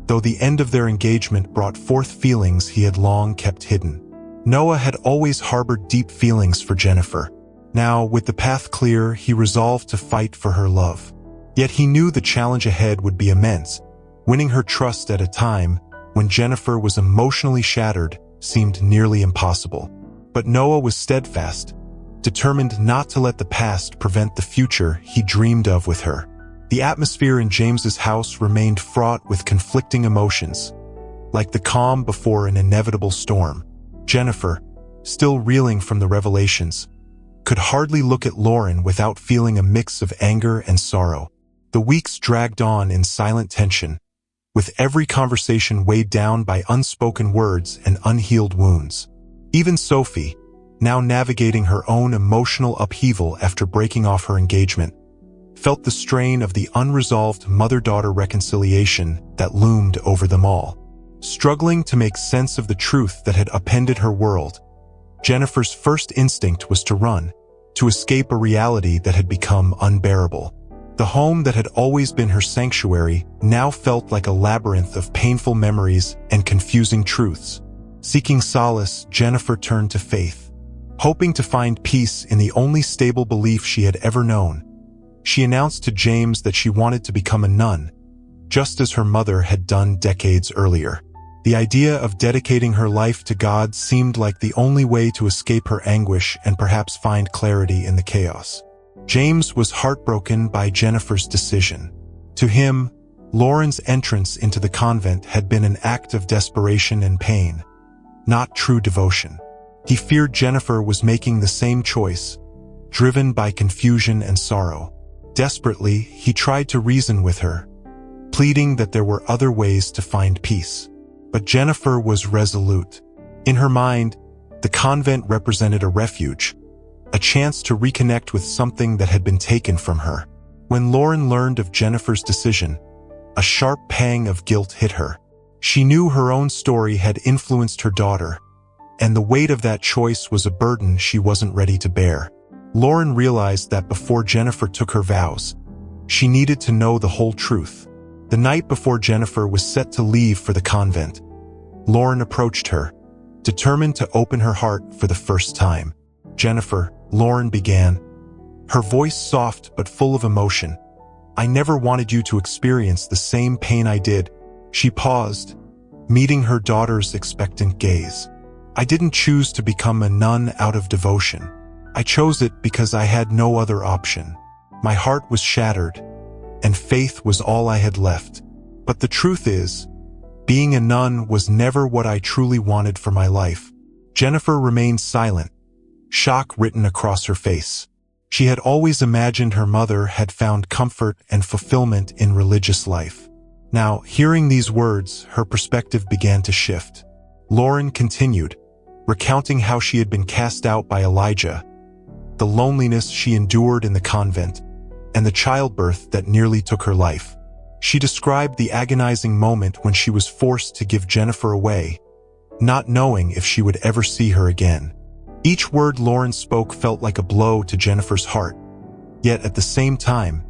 though the end of their engagement brought forth feelings he had long kept hidden. Noah had always harbored deep feelings for Jennifer. Now, with the path clear, he resolved to fight for her love. Yet he knew the challenge ahead would be immense. Winning her trust at a time when Jennifer was emotionally shattered seemed nearly impossible. But Noah was steadfast, determined not to let the past prevent the future he dreamed of with her. The atmosphere in James's house remained fraught with conflicting emotions, like the calm before an inevitable storm. Jennifer, still reeling from the revelations, could hardly look at Lauren without feeling a mix of anger and sorrow. The weeks dragged on in silent tension, with every conversation weighed down by unspoken words and unhealed wounds. Even Sophie, now navigating her own emotional upheaval after breaking off her engagement, felt the strain of the unresolved mother-daughter reconciliation that loomed over them all. Struggling to make sense of the truth that had upended her world, Jennifer's first instinct was to run, to escape a reality that had become unbearable. The home that had always been her sanctuary now felt like a labyrinth of painful memories and confusing truths. Seeking solace, Jennifer turned to faith. Hoping to find peace in the only stable belief she had ever known, she announced to James that she wanted to become a nun, just as her mother had done decades earlier. The idea of dedicating her life to God seemed like the only way to escape her anguish and perhaps find clarity in the chaos. James was heartbroken by Jennifer's decision. To him, Lauren's entrance into the convent had been an act of desperation and pain, not true devotion. He feared Jennifer was making the same choice, driven by confusion and sorrow. Desperately, he tried to reason with her, pleading that there were other ways to find peace. But Jennifer was resolute. In her mind, the convent represented a refuge, a chance to reconnect with something that had been taken from her. When Lauren learned of Jennifer's decision, a sharp pang of guilt hit her. She knew her own story had influenced her daughter, and the weight of that choice was a burden she wasn't ready to bear. Lauren realized that before Jennifer took her vows, she needed to know the whole truth. The night before Jennifer was set to leave for the convent, Lauren approached her, determined to open her heart for the first time. "Jennifer," Lauren began, her voice soft but full of emotion, "I never wanted you to experience the same pain I did." She paused, meeting her daughter's expectant gaze. "I didn't choose to become a nun out of devotion. I chose it because I had no other option. My heart was shattered, and faith was all I had left. But the truth is, being a nun was never what I truly wanted for my life." Jennifer remained silent, shock written across her face. She had always imagined her mother had found comfort and fulfillment in religious life. Now, hearing these words, her perspective began to shift. Lauren continued, recounting how she had been cast out by Elijah, the loneliness she endured in the convent, and the childbirth that nearly took her life. She described the agonizing moment when she was forced to give Jennifer away, not knowing if she would ever see her again. Each word Lauren spoke felt like a blow to Jennifer's heart, yet at the same time,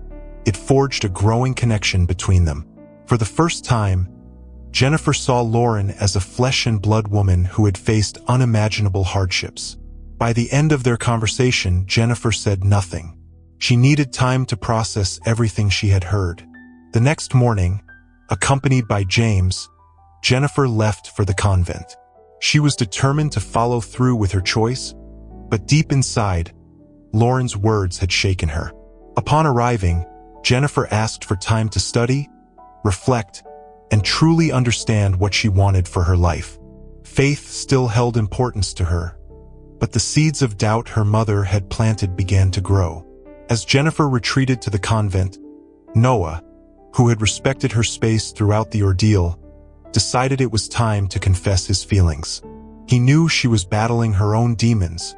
it forged a growing connection between them. For the first time, Jennifer saw Lauren as a flesh and blood woman who had faced unimaginable hardships. By the end of their conversation, Jennifer said nothing. She needed time to process everything she had heard. The next morning, accompanied by James, Jennifer left for the convent. She was determined to follow through with her choice, but deep inside, Lauren's words had shaken her. Upon arriving, Jennifer asked for time to study, reflect, and truly understand what she wanted for her life. Faith still held importance to her, but the seeds of doubt her mother had planted began to grow. As Jennifer retreated to the convent, Noah, who had respected her space throughout the ordeal, decided it was time to confess his feelings. He knew she was battling her own demons,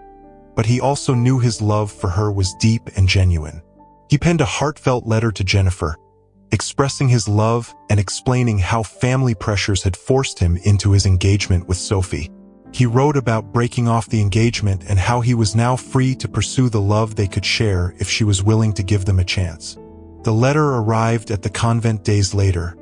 but he also knew his love for her was deep and genuine. He penned a heartfelt letter to Jennifer, expressing his love and explaining how family pressures had forced him into his engagement with Sophie. He wrote about breaking off the engagement and how he was now free to pursue the love they could share if she was willing to give them a chance. The letter arrived at the convent days later,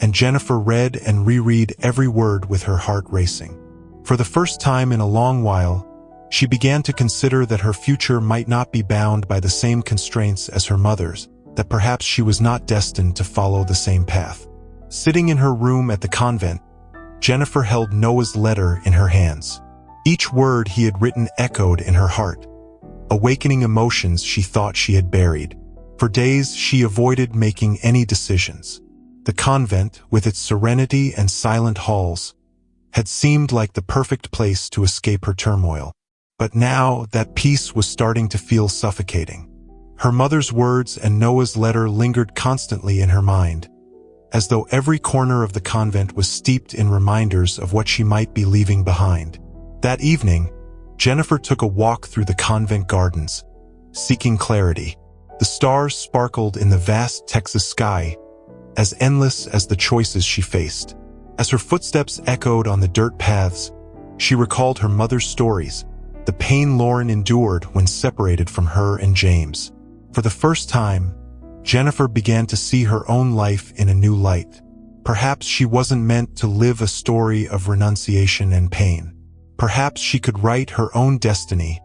and Jennifer read and reread every word with her heart racing. For the first time in a long while, she began to consider that her future might not be bound by the same constraints as her mother's, that perhaps she was not destined to follow the same path. Sitting in her room at the convent, Jennifer held Noah's letter in her hands. Each word he had written echoed in her heart, awakening emotions she thought she had buried. For days, she avoided making any decisions. The convent, with its serenity and silent halls, had seemed like the perfect place to escape her turmoil. But now, that peace was starting to feel suffocating. Her mother's words and Noah's letter lingered constantly in her mind, as though every corner of the convent was steeped in reminders of what she might be leaving behind. That evening, Jennifer took a walk through the convent gardens, seeking clarity. The stars sparkled in the vast Texas sky, as endless as the choices she faced. As her footsteps echoed on the dirt paths, she recalled her mother's stories, the pain Lauren endured when separated from her and James. For the first time, Jennifer began to see her own life in a new light. Perhaps she wasn't meant to live a story of renunciation and pain. Perhaps she could write her own destiny,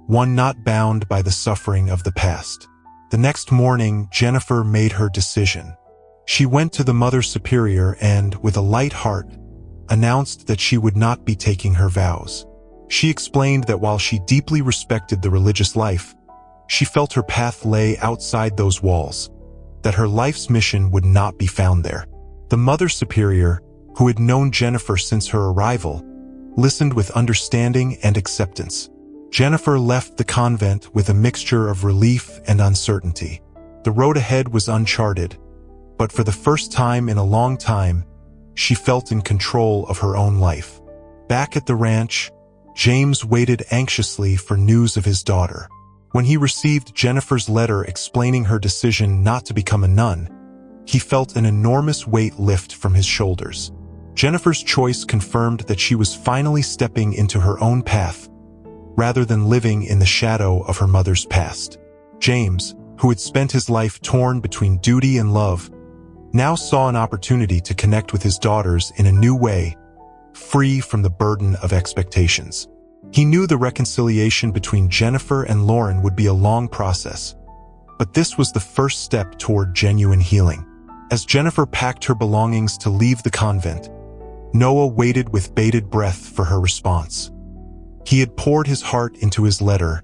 one not bound by the suffering of the past. The next morning, Jennifer made her decision. She went to the Mother Superior and, with a light heart, announced that she would not be taking her vows. She explained that while she deeply respected the religious life, she felt her path lay outside those walls, that her life's mission would not be found there. The Mother Superior, who had known Jennifer since her arrival, listened with understanding and acceptance. Jennifer left the convent with a mixture of relief and uncertainty. The road ahead was uncharted, but for the first time in a long time, she felt in control of her own life. Back at the ranch, James waited anxiously for news of his daughter. When he received Jennifer's letter explaining her decision not to become a nun, he felt an enormous weight lift from his shoulders. Jennifer's choice confirmed that she was finally stepping into her own path, rather than living in the shadow of her mother's past. James, who had spent his life torn between duty and love, now saw an opportunity to connect with his daughters in a new way, free from the burden of expectations. He knew the reconciliation between Jennifer and Lauren would be a long process, but this was the first step toward genuine healing. As Jennifer packed her belongings to leave the convent, Noah waited with bated breath for her response. He had poured his heart into his letter,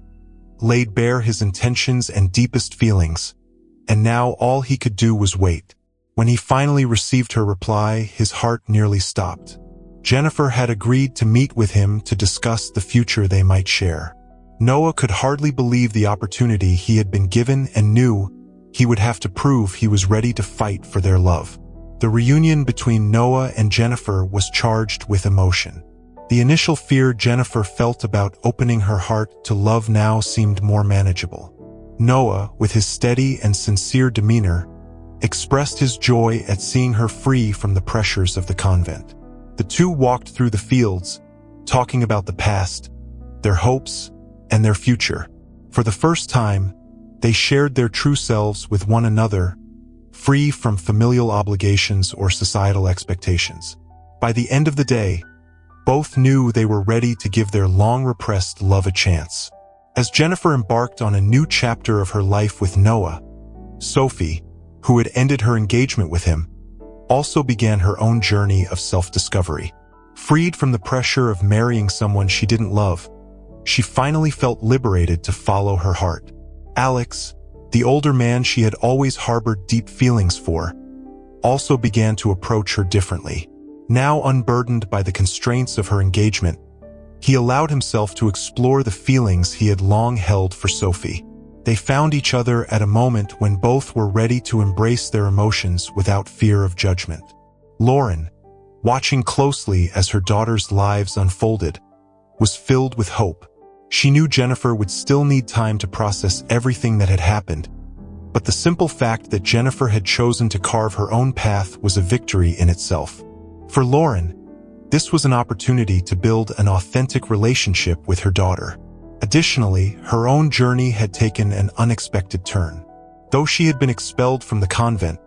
laid bare his intentions and deepest feelings, and now all he could do was wait. When he finally received her reply, his heart nearly stopped. Jennifer had agreed to meet with him to discuss the future they might share. Noah could hardly believe the opportunity he had been given and knew he would have to prove he was ready to fight for their love. The reunion between Noah and Jennifer was charged with emotion. The initial fear Jennifer felt about opening her heart to love now seemed more manageable. Noah, with his steady and sincere demeanor, expressed his joy at seeing her free from the pressures of the convent. The two walked through the fields, talking about the past, their hopes, and their future. For the first time, they shared their true selves with one another, free from familial obligations or societal expectations. By the end of the day, both knew they were ready to give their long-repressed love a chance. As Jennifer embarked on a new chapter of her life with Noah, Sophie, who had ended her engagement with him, also began her own journey of self-discovery. Freed from the pressure of marrying someone she didn't love, she finally felt liberated to follow her heart. Alex, the older man she had always harbored deep feelings for, also began to approach her differently. Now unburdened by the constraints of her engagement, he allowed himself to explore the feelings he had long held for Sophie. They found each other at a moment when both were ready to embrace their emotions without fear of judgment. Lauren, watching closely as her daughters' lives unfolded, was filled with hope. She knew Jennifer would still need time to process everything that had happened, but the simple fact that Jennifer had chosen to carve her own path was a victory in itself. For Lauren, this was an opportunity to build an authentic relationship with her daughter. Additionally, her own journey had taken an unexpected turn. Though she had been expelled from the convent,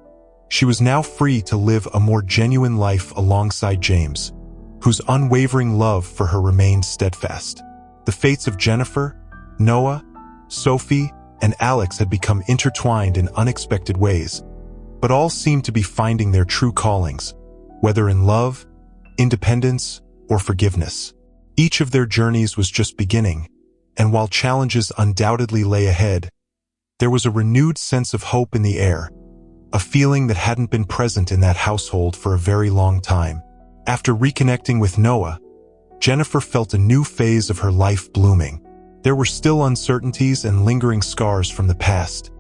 she was now free to live a more genuine life alongside James, whose unwavering love for her remained steadfast. The fates of Jennifer, Noah, Sophie, and Alex had become intertwined in unexpected ways, but all seemed to be finding their true callings, whether in love, independence, or forgiveness. Each of their journeys was just beginning, and while challenges undoubtedly lay ahead, there was a renewed sense of hope in the air, a feeling that hadn't been present in that household for a very long time. After reconnecting with Noah, Jennifer felt a new phase of her life blooming. There were still uncertainties and lingering scars from the past,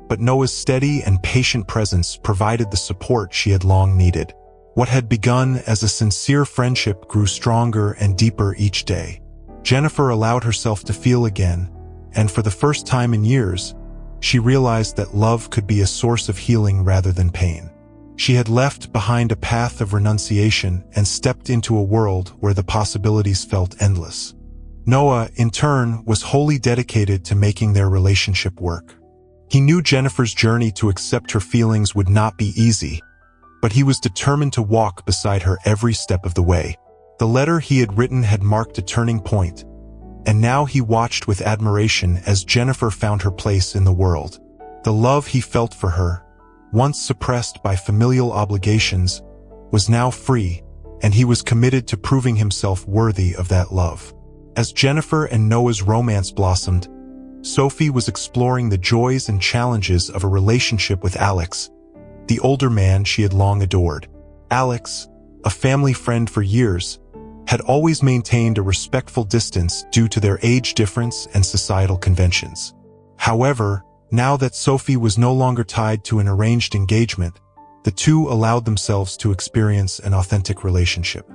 but Noah's steady and patient presence provided the support she had long needed. What had begun as a sincere friendship grew stronger and deeper each day. Jennifer allowed herself to feel again, and for the first time in years, she realized that love could be a source of healing rather than pain. She had left behind a path of renunciation and stepped into a world where the possibilities felt endless. Noah, in turn, was wholly dedicated to making their relationship work. He knew Jennifer's journey to accept her feelings would not be easy, but he was determined to walk beside her every step of the way. The letter he had written had marked a turning point, and now he watched with admiration as Jennifer found her place in the world. The love he felt for her, once suppressed by familial obligations, was now free, and he was committed to proving himself worthy of that love. As Jennifer and Noah's romance blossomed, Sophie was exploring the joys and challenges of a relationship with Alex, the older man she had long adored. Alex, a family friend for years, had always maintained a respectful distance due to their age difference and societal conventions. However, now that Sophie was no longer tied to an arranged engagement, the two allowed themselves to experience an authentic relationship.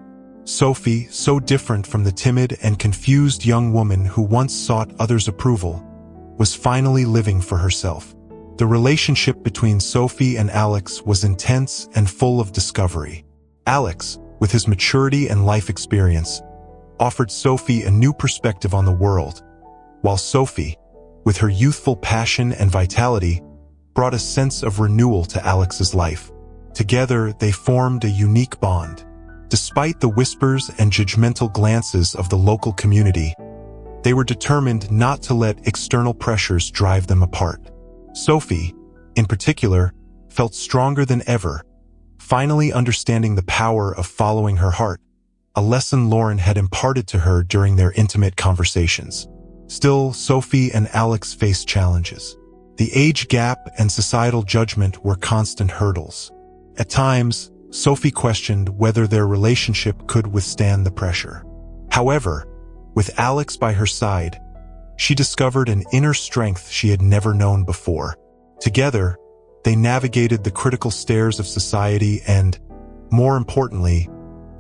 Sophie, so different from the timid and confused young woman who once sought others' approval, was finally living for herself. The relationship between Sophie and Alex was intense and full of discovery. Alex, with his maturity and life experience, offered Sophie a new perspective on the world, while Sophie, with her youthful passion and vitality, brought a sense of renewal to Alex's life. Together, they formed a unique bond. Despite the whispers and judgmental glances of the local community, they were determined not to let external pressures drive them apart. Sophie, in particular, felt stronger than ever, finally understanding the power of following her heart, a lesson Lauren had imparted to her during their intimate conversations. Still, Sophie and Alex faced challenges. The age gap and societal judgment were constant hurdles. At times, Sophie questioned whether their relationship could withstand the pressure. However, with Alex by her side, she discovered an inner strength she had never known before. Together, they navigated the critical stairs of society and, more importantly,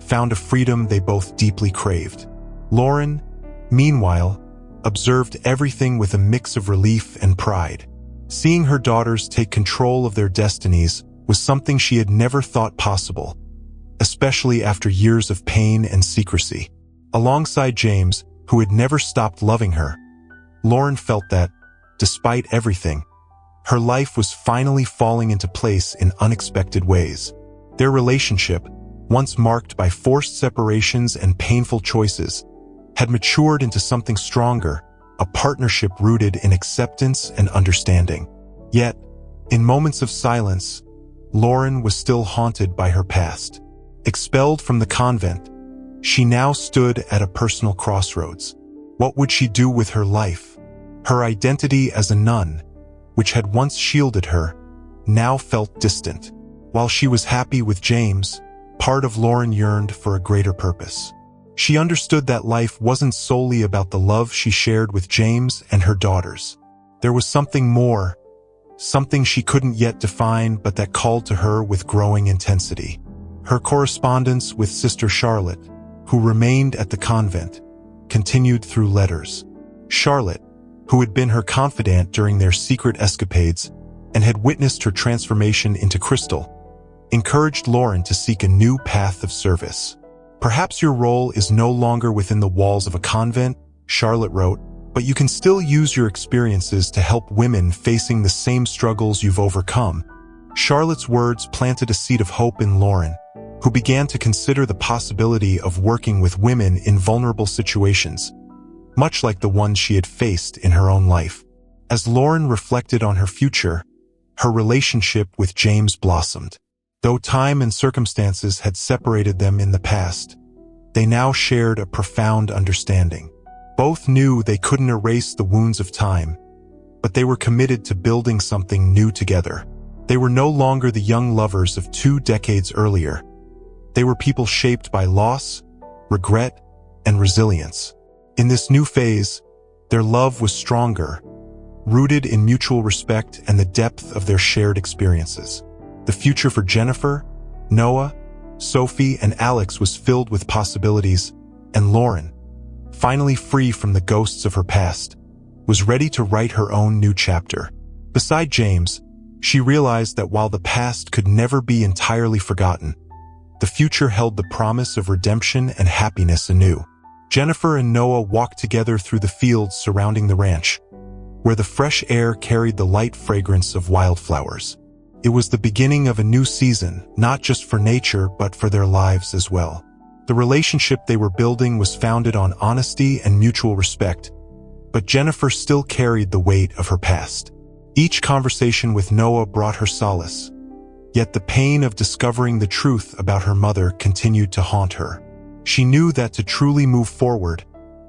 found a freedom they both deeply craved. Lauren, meanwhile, observed everything with a mix of relief and pride. Seeing her daughters take control of their destinies was something she had never thought possible, especially after years of pain and secrecy. Alongside James, who had never stopped loving her, Lauren felt that, despite everything, her life was finally falling into place in unexpected ways. Their relationship, once marked by forced separations and painful choices, had matured into something stronger, a partnership rooted in acceptance and understanding. Yet, in moments of silence, Lauren was still haunted by her past. Expelled from the convent, she now stood at a personal crossroads. What would she do with her life? Her identity as a nun, which had once shielded her, now felt distant. While she was happy with James, part of Lauren yearned for a greater purpose. She understood that life wasn't solely about the love she shared with James and her daughters. There was something more, something she couldn't yet define but that called to her with growing intensity. Her correspondence with Sister Charlotte, who remained at the convent, continued through letters. Charlotte, who had been her confidant during their secret escapades and had witnessed her transformation into Crystal, encouraged Lauren to seek a new path of service. "Perhaps your role is no longer within the walls of a convent," Charlotte wrote, "but you can still use your experiences to help women facing the same struggles you've overcome." Charlotte's words planted a seed of hope in Lauren, who began to consider the possibility of working with women in vulnerable situations, much like the ones she had faced in her own life. As Lauren reflected on her future, her relationship with James blossomed. Though time and circumstances had separated them in the past, they now shared a profound understanding. Both knew they couldn't erase the wounds of time, but they were committed to building something new together. They were no longer the young lovers of 2 decades earlier. They were people shaped by loss, regret, and resilience. In this new phase, their love was stronger, rooted in mutual respect and the depth of their shared experiences. The future for Jennifer, Noah, Sophie, and Alex was filled with possibilities, and Lauren, finally free from the ghosts of her past, was ready to write her own new chapter. Beside James, she realized that while the past could never be entirely forgotten, the future held the promise of redemption and happiness anew. Jennifer and Noah walked together through the fields surrounding the ranch, where the fresh air carried the light fragrance of wildflowers. It was the beginning of a new season, not just for nature, but for their lives as well. The relationship they were building was founded on honesty and mutual respect, but Jennifer still carried the weight of her past. Each conversation with Noah brought her solace, yet the pain of discovering the truth about her mother continued to haunt her. She knew that to truly move forward,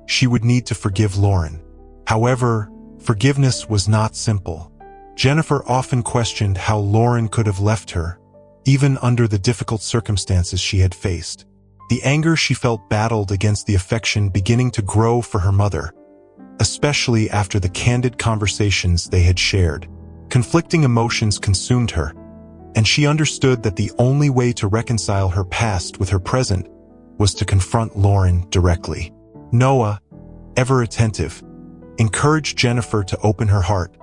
she would need to forgive Lauren. However, forgiveness was not simple. Jennifer often questioned how Lauren could have left her, even under the difficult circumstances she had faced. The anger she felt battled against the affection beginning to grow for her mother, especially after the candid conversations they had shared. Conflicting emotions consumed her, and she understood that the only way to reconcile her past with her present was to confront Lauren directly. Noah, ever attentive, encouraged Jennifer to open her heart,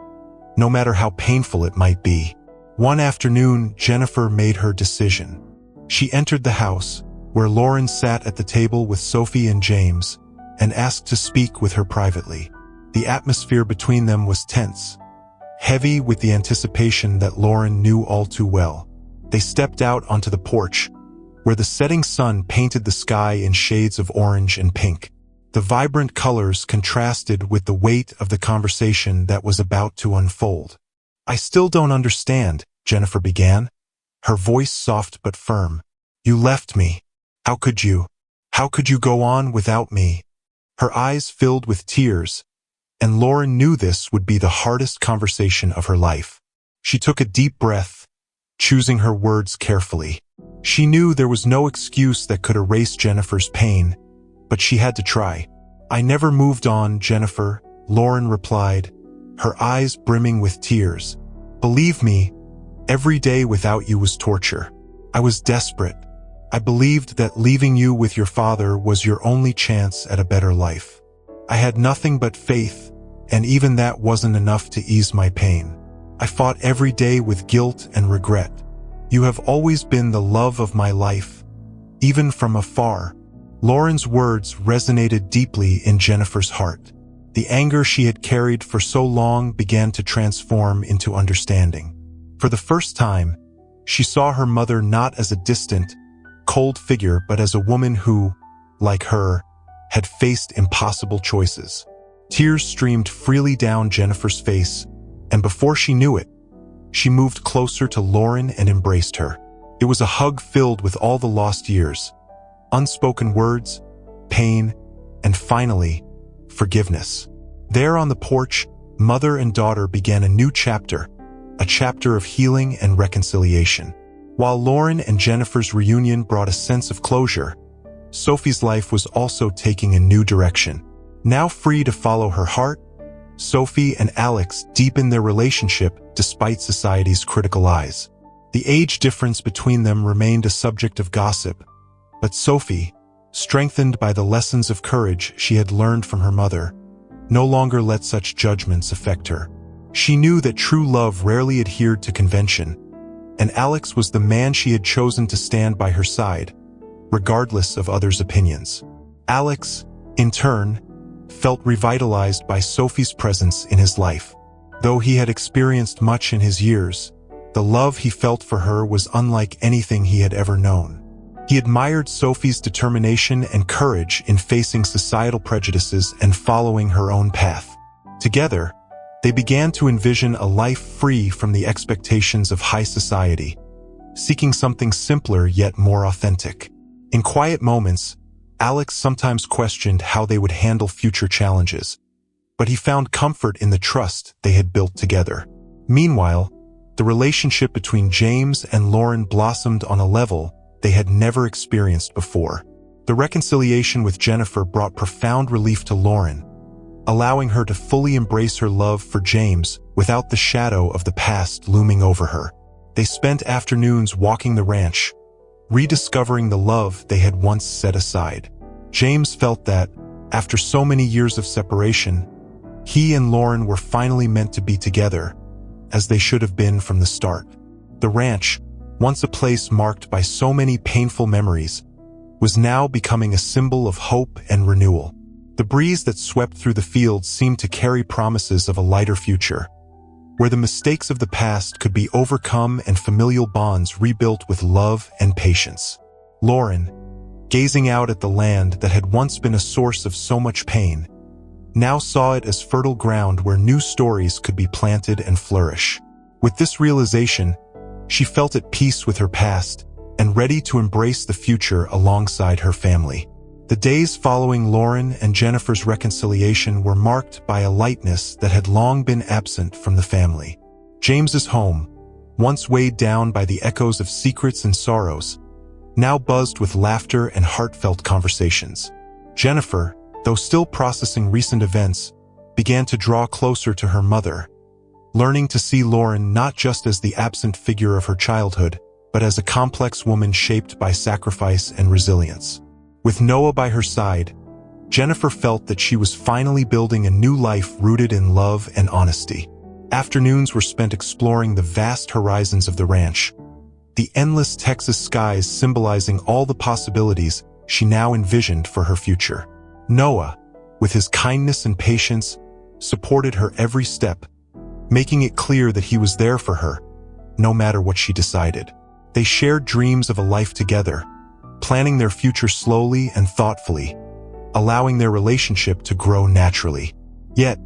no matter how painful it might be. One afternoon, Jennifer made her decision. She entered the house, where Lauren sat at the table with Sophie and James, and asked to speak with her privately. The atmosphere between them was tense, heavy with the anticipation that Lauren knew all too well. They stepped out onto the porch, where the setting sun painted the sky in shades of orange and pink. The vibrant colors contrasted with the weight of the conversation that was about to unfold. "I still don't understand," Jennifer began, her voice soft but firm. "You left me. How could you? How could you go on without me?" Her eyes filled with tears, and Lauren knew this would be the hardest conversation of her life. She took a deep breath, choosing her words carefully. She knew there was no excuse that could erase Jennifer's pain, but she had to try. "I never moved on, Jennifer," Lauren replied, her eyes brimming with tears. "Believe me, every day without you was torture. I was desperate. I believed that leaving you with your father was your only chance at a better life. I had nothing but faith, and even that wasn't enough to ease my pain. I fought every day with guilt and regret. You have always been the love of my life, even from afar." Lauren's words resonated deeply in Jennifer's heart. The anger she had carried for so long began to transform into understanding. For the first time, she saw her mother not as a distant, cold figure, but as a woman who, like her, had faced impossible choices. Tears streamed freely down Jennifer's face, and before she knew it, she moved closer to Lauren and embraced her. It was a hug filled with all the lost years, unspoken words, pain, and finally, forgiveness. There on the porch, mother and daughter began a new chapter, a chapter of healing and reconciliation. While Lauren and Jennifer's reunion brought a sense of closure, Sophie's life was also taking a new direction. Now free to follow her heart, Sophie and Alex deepened their relationship despite society's critical eyes. The age difference between them remained a subject of gossip, but Sophie, strengthened by the lessons of courage she had learned from her mother, no longer let such judgments affect her. She knew that true love rarely adhered to convention, and Alex was the man she had chosen to stand by her side, regardless of others' opinions. Alex, in turn, felt revitalized by Sophie's presence in his life. Though he had experienced much in his years, the love he felt for her was unlike anything he had ever known. He admired Sophie's determination and courage in facing societal prejudices and following her own path. Together, they began to envision a life free from the expectations of high society, seeking something simpler yet more authentic. In quiet moments, Alex sometimes questioned how they would handle future challenges, but he found comfort in the trust they had built together. Meanwhile, the relationship between James and Lauren blossomed on a level they had never experienced before. The reconciliation with Jennifer brought profound relief to Lauren, allowing her to fully embrace her love for James without the shadow of the past looming over her. They spent afternoons walking the ranch, rediscovering the love they had once set aside. James felt that, after so many years of separation, he and Lauren were finally meant to be together, as they should have been from the start. The ranch, once a place marked by so many painful memories, was now becoming a symbol of hope and renewal. The breeze that swept through the fields seemed to carry promises of a lighter future, where the mistakes of the past could be overcome and familial bonds rebuilt with love and patience. Lauren, gazing out at the land that had once been a source of so much pain, now saw it as fertile ground where new stories could be planted and flourish. With this realization, she felt at peace with her past and ready to embrace the future alongside her family. The days following Lauren and Jennifer's reconciliation were marked by a lightness that had long been absent from the family. James's home, once weighed down by the echoes of secrets and sorrows, now buzzed with laughter and heartfelt conversations. Jennifer, though still processing recent events, began to draw closer to her mother, learning to see Lauren not just as the absent figure of her childhood, but as a complex woman shaped by sacrifice and resilience. With Noah by her side, Jennifer felt that she was finally building a new life rooted in love and honesty. Afternoons were spent exploring the vast horizons of the ranch, the endless Texas skies symbolizing all the possibilities she now envisioned for her future. Noah, with his kindness and patience, supported her every step, making it clear that he was there for her, no matter what she decided. They shared dreams of a life together, planning their future slowly and thoughtfully, allowing their relationship to grow naturally. Yet,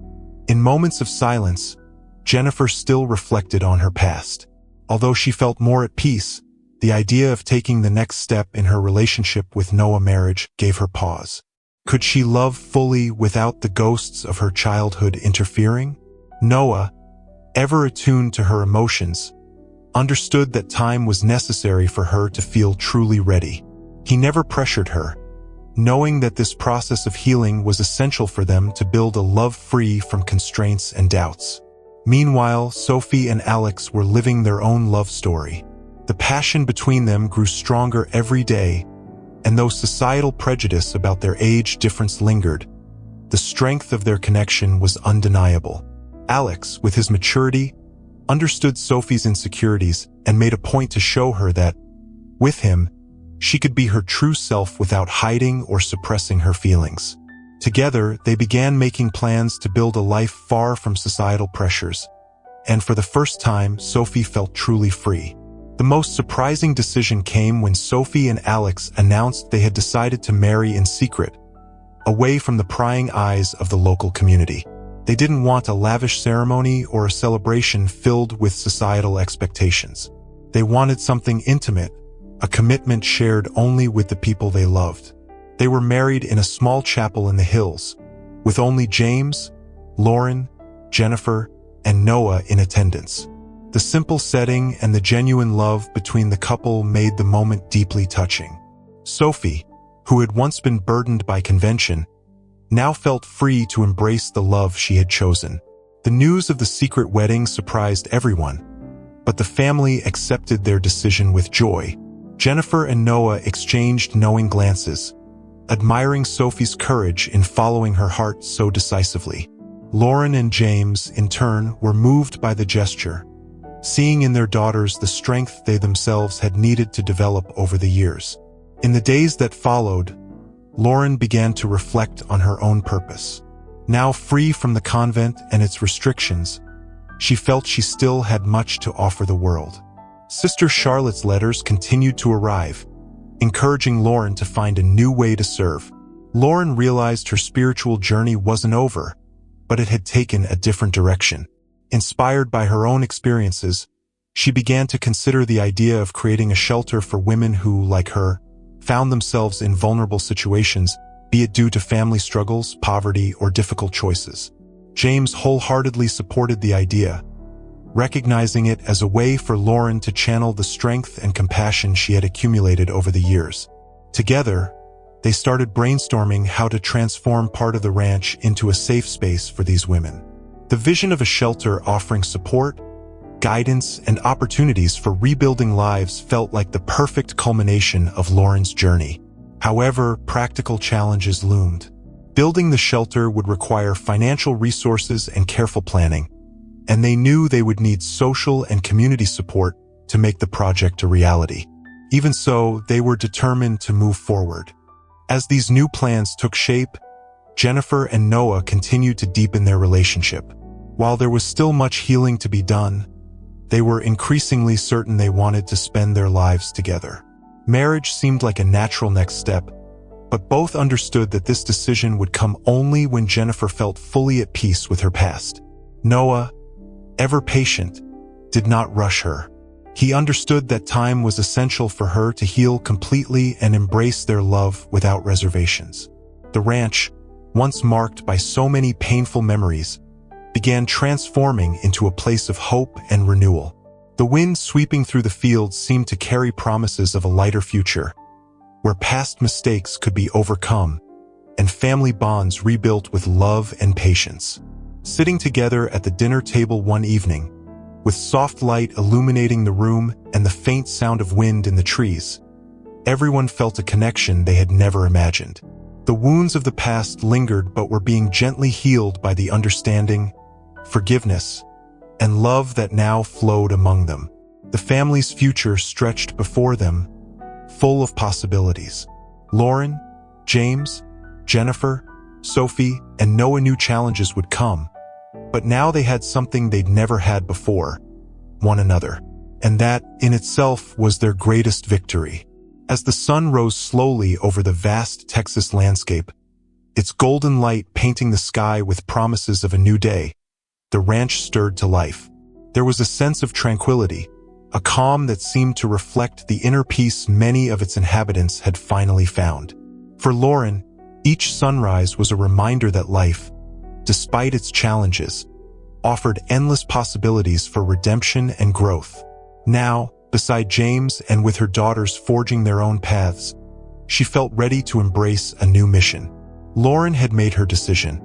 in moments of silence, Jennifer still reflected on her past. Although she felt more at peace, the idea of taking the next step in her relationship with Noah marriage gave her pause. Could she love fully without the ghosts of her childhood interfering? Noah, ever attuned to her emotions, understood that time was necessary for her to feel truly ready. He never pressured her, knowing that this process of healing was essential for them to build a love free from constraints and doubts. Meanwhile, Sophie and Alex were living their own love story. The passion between them grew stronger every day, and though societal prejudice about their age difference lingered, the strength of their connection was undeniable. Alex, with his maturity, understood Sophie's insecurities and made a point to show her that, with him, she could be her true self without hiding or suppressing her feelings. Together, they began making plans to build a life far from societal pressures, and for the first time, Sophie felt truly free. The most surprising decision came when Sophie and Alex announced they had decided to marry in secret, away from the prying eyes of the local community. They didn't want a lavish ceremony or a celebration filled with societal expectations. They wanted something intimate, a commitment shared only with the people they loved. They were married in a small chapel in the hills, with only James, Lauren, Jennifer, and Noah in attendance. The simple setting and the genuine love between the couple made the moment deeply touching. Sophie, who had once been burdened by convention, now felt free to embrace the love she had chosen. The news of the secret wedding surprised everyone, but the family accepted their decision with joy. Jennifer and Noah exchanged knowing glances, admiring Sophie's courage in following her heart so decisively. Lauren and James, in turn, were moved by the gesture, seeing in their daughters the strength they themselves had needed to develop over the years. In the days that followed, Lauren began to reflect on her own purpose. Now free from the convent and its restrictions, she felt she still had much to offer the world. Sister Charlotte's letters continued to arrive, encouraging Lauren to find a new way to serve. Lauren realized her spiritual journey wasn't over, but it had taken a different direction. Inspired by her own experiences, she began to consider the idea of creating a shelter for women who, like her, found themselves in vulnerable situations, be it due to family struggles, poverty, or difficult choices. James wholeheartedly supported the idea, recognizing it as a way for Lauren to channel the strength and compassion she had accumulated over the years. Together, they started brainstorming how to transform part of the ranch into a safe space for these women. The vision of a shelter offering support, guidance, and opportunities for rebuilding lives felt like the perfect culmination of Lauren's journey. However, practical challenges loomed. Building the shelter would require financial resources and careful planning, and they knew they would need social and community support to make the project a reality. Even so, they were determined to move forward. As these new plans took shape, Jennifer and Noah continued to deepen their relationship. While there was still much healing to be done, they were increasingly certain they wanted to spend their lives together. Marriage seemed like a natural next step, but both understood that this decision would come only when Jennifer felt fully at peace with her past. Noah, ever patient, did not rush her. He understood that time was essential for her to heal completely and embrace their love without reservations. The ranch, once marked by so many painful memories, began transforming into a place of hope and renewal. The wind sweeping through the fields seemed to carry promises of a lighter future, where past mistakes could be overcome and family bonds rebuilt with love and patience. Sitting together at the dinner table one evening, with soft light illuminating the room and the faint sound of wind in the trees, everyone felt a connection they had never imagined. The wounds of the past lingered but were being gently healed by the understanding, forgiveness, and love that now flowed among them. The family's future stretched before them, full of possibilities. Lauren, James, Jennifer, Sophie, and Noah knew challenges would come, but now they had something they'd never had before: one another. And that, in itself, was their greatest victory. As the sun rose slowly over the vast Texas landscape, its golden light painting the sky with promises of a new day, the ranch stirred to life. There was a sense of tranquility, a calm that seemed to reflect the inner peace many of its inhabitants had finally found. For Lauren, each sunrise was a reminder that life, despite its challenges, offered endless possibilities for redemption and growth. Now, beside James and with her daughters forging their own paths, she felt ready to embrace a new mission. Lauren had made her decision.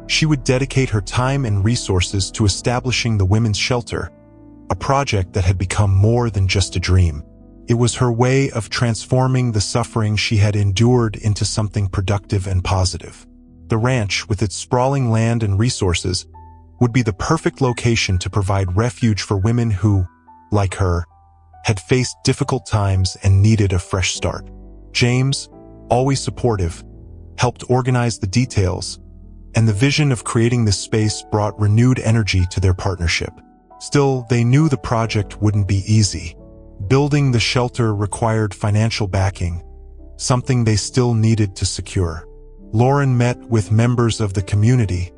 She would dedicate her time and resources to establishing the women's shelter, a project that had become more than just a dream. It was her way of transforming the suffering she had endured into something productive and positive. The ranch, with its sprawling land and resources, would be the perfect location to provide refuge for women who, like her, had faced difficult times and needed a fresh start. James, always supportive, helped organize the details, and the vision of creating this space brought renewed energy to their partnership. Still, they knew the project wouldn't be easy. Building the shelter required financial backing, something they still needed to secure. Lauren met with members of the community,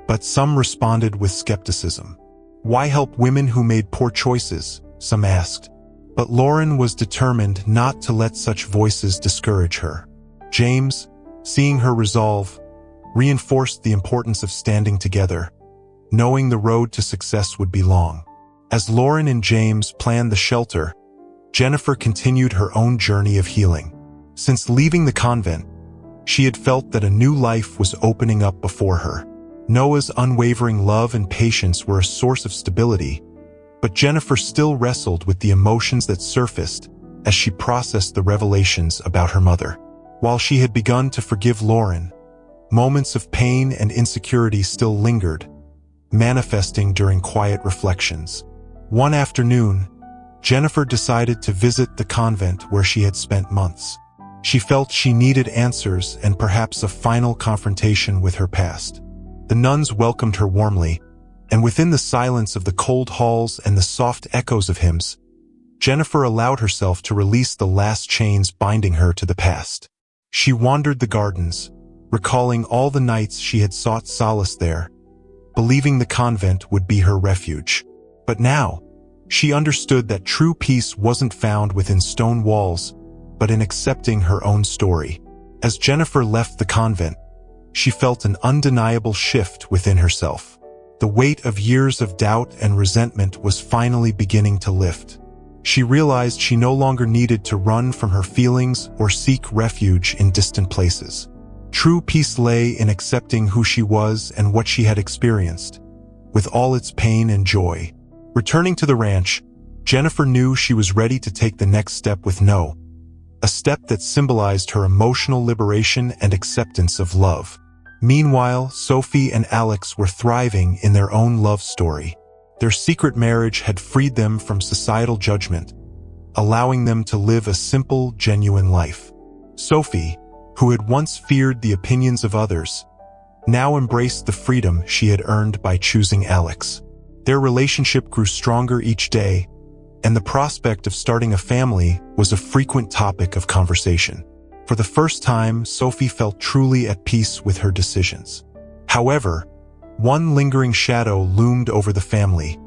but some responded with skepticism. Why help women who made poor choices? Some asked. But Lauren was determined not to let such voices discourage her. James, seeing her resolve, reinforced the importance of standing together, knowing the road to success would be long. As Lauren and James planned the shelter, Jennifer continued her own journey of healing. Since leaving the convent, she had felt that a new life was opening up before her. Noah's unwavering love and patience were a source of stability, but Jennifer still wrestled with the emotions that surfaced as she processed the revelations about her mother. While she had begun to forgive Lauren, moments of pain and insecurity still lingered, manifesting during quiet reflections. One afternoon, Jennifer decided to visit the convent where she had spent months. She felt she needed answers and perhaps a final confrontation with her past. The nuns welcomed her warmly, and within the silence of the cold halls and the soft echoes of hymns, Jennifer allowed herself to release the last chains binding her to the past. She wandered the gardens, recalling all the nights she had sought solace there, believing the convent would be her refuge. But now, she understood that true peace wasn't found within stone walls, but in accepting her own story. As Jennifer left the convent, she felt an undeniable shift within herself. The weight of years of doubt and resentment was finally beginning to lift. She realized she no longer needed to run from her feelings or seek refuge in distant places. True peace lay in accepting who she was and what she had experienced, with all its pain and joy. Returning to the ranch, Jennifer knew she was ready to take the next step with Noah, a step that symbolized her emotional liberation and acceptance of love. Meanwhile, Sophie and Alex were thriving in their own love story. Their secret marriage had freed them from societal judgment, allowing them to live a simple, genuine life. Sophie, who had once feared the opinions of others, now embraced the freedom she had earned by choosing Alex. Their relationship grew stronger each day, and the prospect of starting a family was a frequent topic of conversation. For the first time, Sophie felt truly at peace with her decisions. However, one lingering shadow loomed over the family: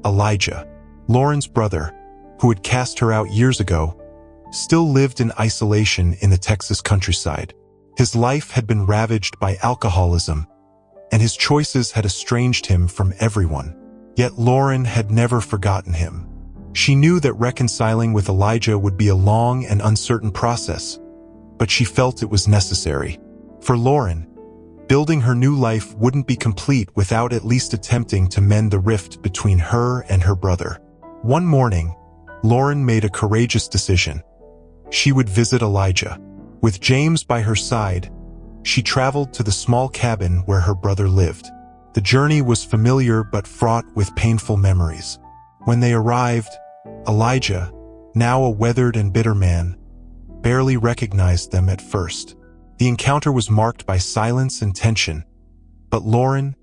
Elijah. Lauren's brother, who had cast her out years ago, still lived in isolation in the Texas countryside. His life had been ravaged by alcoholism, and his choices had estranged him from everyone. Yet Lauren had never forgotten him. She knew that reconciling with Elijah would be a long and uncertain process, but she felt it was necessary. For Lauren, building her new life wouldn't be complete without at least attempting to mend the rift between her and her brother. One morning, Lauren made a courageous decision. She would visit Elijah. With James by her side, she traveled to the small cabin where her brother lived. The journey was familiar but fraught with painful memories. When they arrived, Elijah, now a weathered and bitter man, barely recognized them at first. The encounter was marked by silence and tension, but Lauren,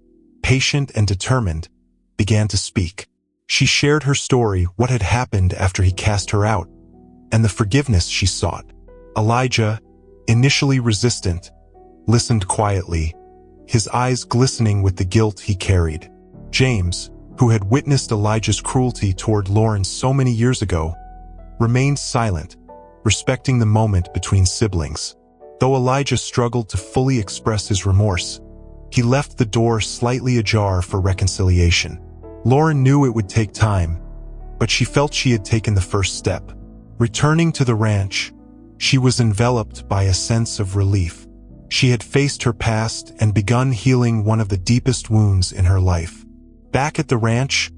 patient and determined, began to speak. She shared her story, what had happened after he cast her out, and the forgiveness she sought. Elijah, initially resistant, listened quietly, his eyes glistening with the guilt he carried. James, who had witnessed Elijah's cruelty toward Lauren so many years ago, remained silent, respecting the moment between siblings. Though Elijah struggled to fully express his remorse, he left the door slightly ajar for reconciliation. Lauren knew it would take time, but she felt she had taken the first step. Returning to the ranch, she was enveloped by a sense of relief. She had faced her past and begun healing one of the deepest wounds in her life. Back at the ranch,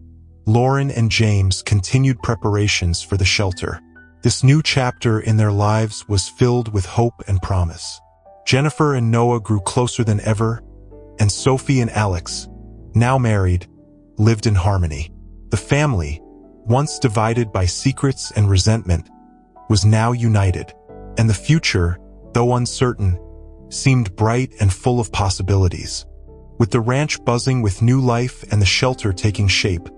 Lauren and James continued preparations for the shelter. This new chapter in their lives was filled with hope and promise. Jennifer and Noah grew closer than ever, and Sophie and Alex, now married, lived in harmony. The family, once divided by secrets and resentment, was now united, and the future, though uncertain, seemed bright and full of possibilities. With the ranch buzzing with new life and the shelter taking shape,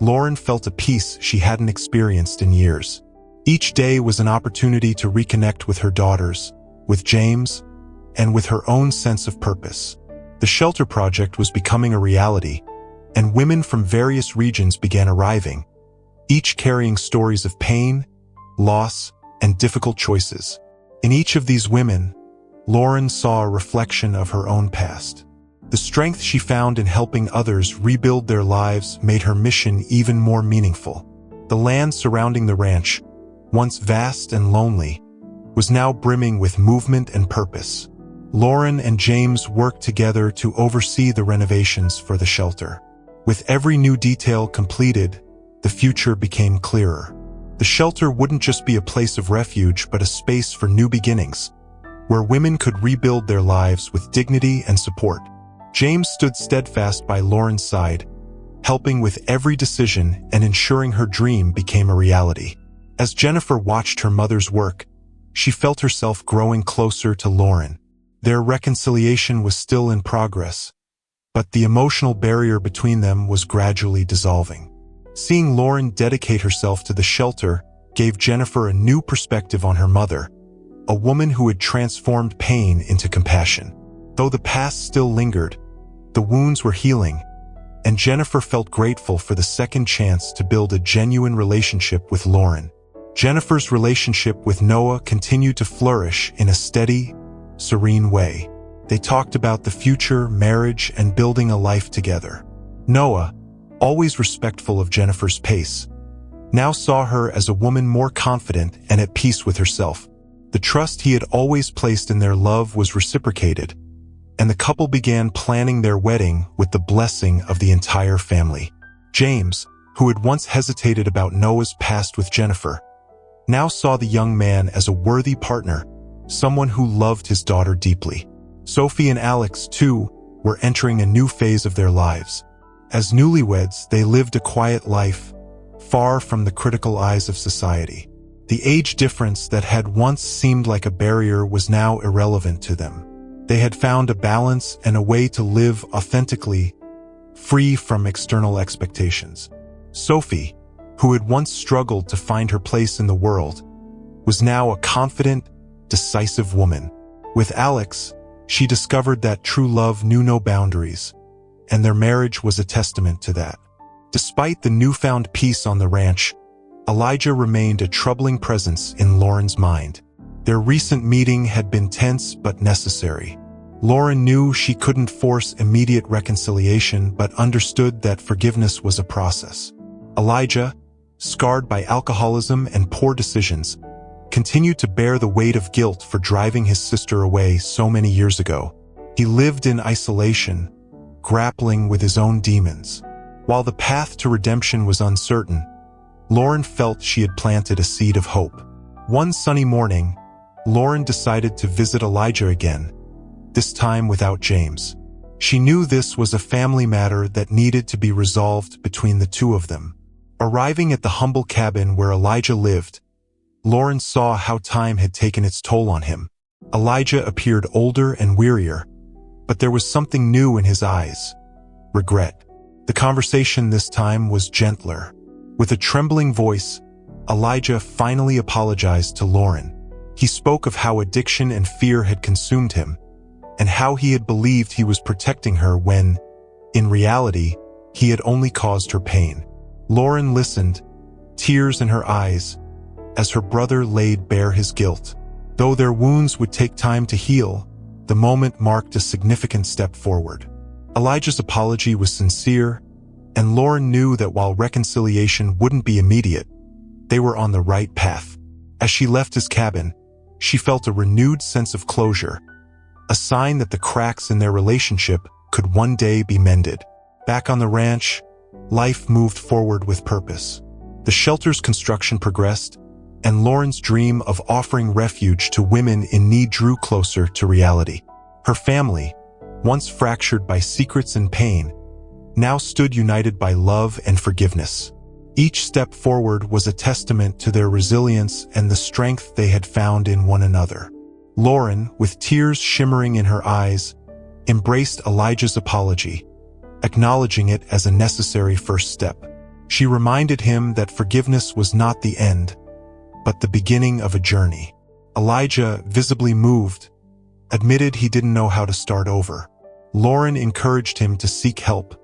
Lauren felt a peace she hadn't experienced in years. Each day was an opportunity to reconnect with her daughters, with James, and with her own sense of purpose. The shelter project was becoming a reality, and women from various regions began arriving, each carrying stories of pain, loss, and difficult choices. In each of these women, Lauren saw a reflection of her own past. The strength she found in helping others rebuild their lives made her mission even more meaningful. The land surrounding the ranch, once vast and lonely, was now brimming with movement and purpose. Lauren and James worked together to oversee the renovations for the shelter. With every new detail completed, the future became clearer. The shelter wouldn't just be a place of refuge but a space for new beginnings, where women could rebuild their lives with dignity and support. James stood steadfast by Lauren's side, helping with every decision and ensuring her dream became a reality. As Jennifer watched her mother's work, she felt herself growing closer to Lauren. Their reconciliation was still in progress, but the emotional barrier between them was gradually dissolving. Seeing Lauren dedicate herself to the shelter gave Jennifer a new perspective on her mother, a woman who had transformed pain into compassion. Though the past still lingered, the wounds were healing, and Jennifer felt grateful for the second chance to build a genuine relationship with Lauren. Jennifer's relationship with Noah continued to flourish in a steady, serene way. They talked about the future, marriage, and building a life together. Noah, always respectful of Jennifer's pace, now saw her as a woman more confident and at peace with herself. The trust he had always placed in their love was reciprocated, and the couple began planning their wedding with the blessing of the entire family. James, who had once hesitated about Noah's past with Jennifer, now saw the young man as a worthy partner, someone who loved his daughter deeply. Sophie and Alex, too, were entering a new phase of their lives. As newlyweds, they lived a quiet life, far from the critical eyes of society. The age difference that had once seemed like a barrier was now irrelevant to them. They had found a balance and a way to live authentically, free from external expectations. Sophie, who had once struggled to find her place in the world, was now a confident, decisive woman. With Alex, she discovered that true love knew no boundaries, and their marriage was a testament to that. Despite the newfound peace on the ranch, Elijah remained a troubling presence in Lauren's mind. Their recent meeting had been tense but necessary. Lauren knew she couldn't force immediate reconciliation but understood that forgiveness was a process. Elijah, scarred by alcoholism and poor decisions, continued to bear the weight of guilt for driving his sister away so many years ago. He lived in isolation, grappling with his own demons. While the path to redemption was uncertain, Lauren felt she had planted a seed of hope. One sunny morning, Lauren decided to visit Elijah again, this time without James. She knew this was a family matter that needed to be resolved between the two of them. Arriving at the humble cabin where Elijah lived, Lauren saw how time had taken its toll on him. Elijah appeared older and wearier, but there was something new in his eyes: regret. The conversation this time was gentler. With a trembling voice, Elijah finally apologized to Lauren. He spoke of how addiction and fear had consumed him, and how he had believed he was protecting her when, in reality, he had only caused her pain. Lauren listened, tears in her eyes, as her brother laid bare his guilt. Though their wounds would take time to heal, the moment marked a significant step forward. Elijah's apology was sincere, and Lauren knew that while reconciliation wouldn't be immediate, they were on the right path. As she left his cabin, she felt a renewed sense of closure, a sign that the cracks in their relationship could one day be mended. Back on the ranch, life moved forward with purpose. The shelter's construction progressed, and Lauren's dream of offering refuge to women in need drew closer to reality. Her family, once fractured by secrets and pain, now stood united by love and forgiveness. Each step forward was a testament to their resilience and the strength they had found in one another. Lauren, with tears shimmering in her eyes, embraced Elijah's apology, acknowledging it as a necessary first step. She reminded him that forgiveness was not the end, but the beginning of a journey. Elijah, visibly moved, admitted he didn't know how to start over. Lauren encouraged him to seek help,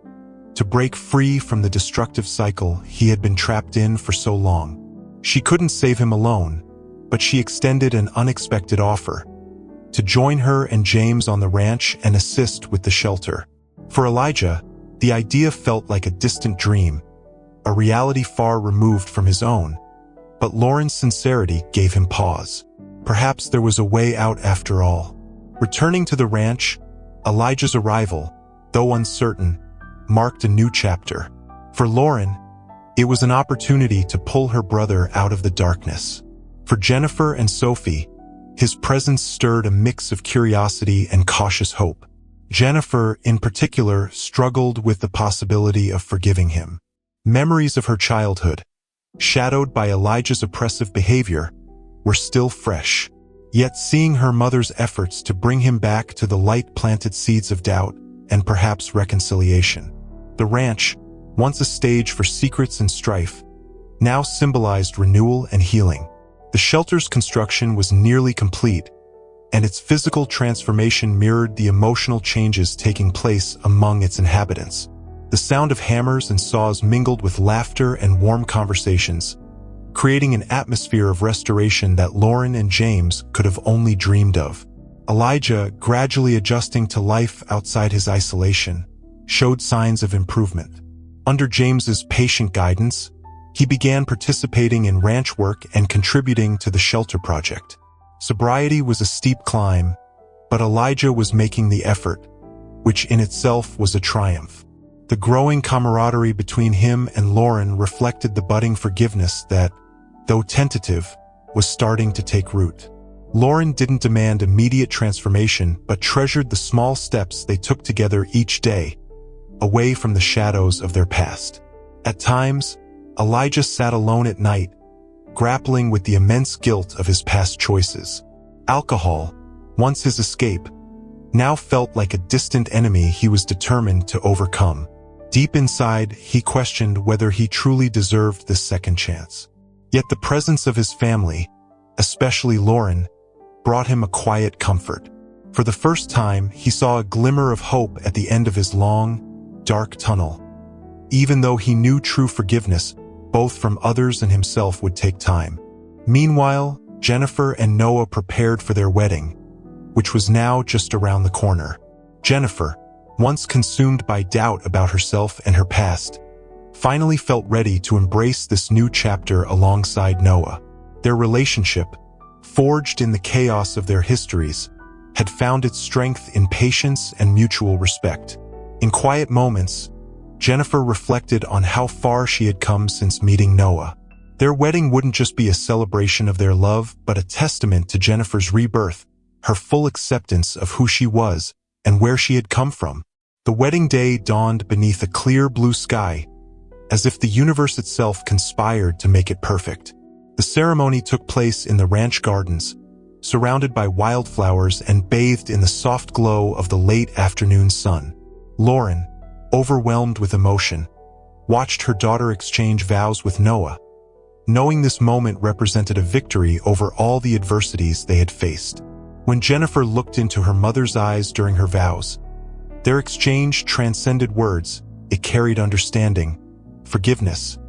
to break free from the destructive cycle he had been trapped in for so long. She couldn't save him alone, but she extended an unexpected offer: to join her and James on the ranch and assist with the shelter. For Elijah, the idea felt like a distant dream, a reality far removed from his own, but Lauren's sincerity gave him pause. Perhaps there was a way out after all. Returning to the ranch, Elijah's arrival, though uncertain, marked a new chapter. For Lauren, it was an opportunity to pull her brother out of the darkness. For Jennifer and Sophie, His presence stirred a mix of curiosity and cautious hope. Jennifer, in particular, struggled with the possibility of forgiving him. Memories of her childhood, shadowed by Elijah's oppressive behavior, were still fresh. Yet seeing her mother's efforts to bring him back to the light planted seeds of doubt and perhaps reconciliation. The ranch, once a stage for secrets and strife, now symbolized renewal and healing. The shelter's construction was nearly complete, and its physical transformation mirrored the emotional changes taking place among its inhabitants. The sound of hammers and saws mingled with laughter and warm conversations, creating an atmosphere of restoration that Lauren and James could have only dreamed of. Elijah, gradually adjusting to life outside his isolation, showed signs of improvement. Under James's patient guidance, he began participating in ranch work and contributing to the shelter project. Sobriety was a steep climb, but Elijah was making the effort, which in itself was a triumph. The growing camaraderie between him and Lauren reflected the budding forgiveness that, though tentative, was starting to take root. Lauren didn't demand immediate transformation, but treasured the small steps they took together each day, away from the shadows of their past. At times, Elijah sat alone at night, grappling with the immense guilt of his past choices. Alcohol, once his escape, now felt like a distant enemy he was determined to overcome. Deep inside, he questioned whether he truly deserved this second chance. Yet the presence of his family, especially Lauren, brought him a quiet comfort. For the first time, he saw a glimmer of hope at the end of his long, dark tunnel. Even though he knew true forgiveness, both from others and himself, would take time. Meanwhile, Jennifer and Noah prepared for their wedding, which was now just around the corner. Jennifer, once consumed by doubt about herself and her past, finally felt ready to embrace this new chapter alongside Noah. Their relationship, forged in the chaos of their histories, had found its strength in patience and mutual respect. In quiet moments, Jennifer reflected on how far she had come since meeting Noah. Their wedding wouldn't just be a celebration of their love, but a testament to Jennifer's rebirth, her full acceptance of who she was and where she had come from. The wedding day dawned beneath a clear blue sky, as if the universe itself conspired to make it perfect. The ceremony took place in the ranch gardens, surrounded by wildflowers and bathed in the soft glow of the late afternoon sun. Lauren, overwhelmed with emotion, watched her daughter exchange vows with Noah, knowing this moment represented a victory over all the adversities they had faced. When Jennifer looked into her mother's eyes during her vows, their exchange transcended words. It carried understanding, forgiveness,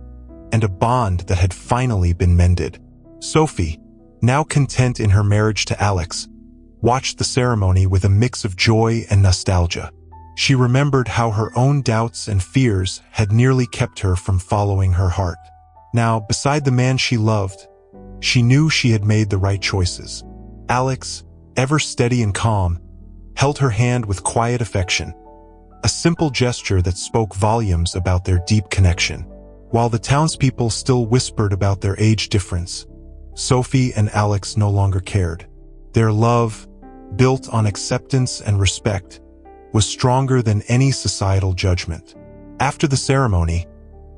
and a bond that had finally been mended. Sophie, now content in her marriage to Alex, watched the ceremony with a mix of joy and nostalgia. She remembered how her own doubts and fears had nearly kept her from following her heart. Now, beside the man she loved, she knew she had made the right choices. Alex, ever steady and calm, held her hand with quiet affection, a simple gesture that spoke volumes about their deep connection. While the townspeople still whispered about their age difference, Sophie and Alex no longer cared. Their love, built on acceptance and respect, was stronger than any societal judgment. After the ceremony,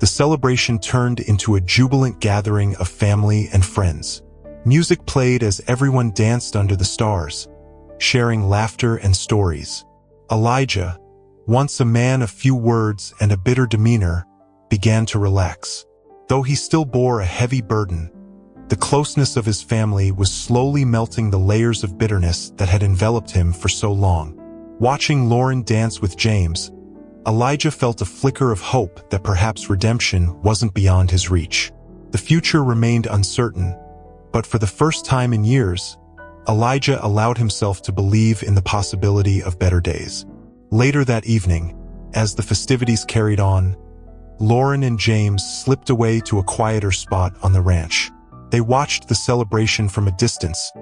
the celebration turned into a jubilant gathering of family and friends. Music played as everyone danced under the stars, sharing laughter and stories. Elijah, once a man of few words and a bitter demeanor, began to relax. Though he still bore a heavy burden, the closeness of his family was slowly melting the layers of bitterness that had enveloped him for so long. Watching Lauren dance with James, Elijah felt a flicker of hope that perhaps redemption wasn't beyond his reach. The future remained uncertain, but for the first time in years, Elijah allowed himself to believe in the possibility of better days. Later that evening, as the festivities carried on, Lauren and James slipped away to a quieter spot on the ranch. They watched the celebration from a distance,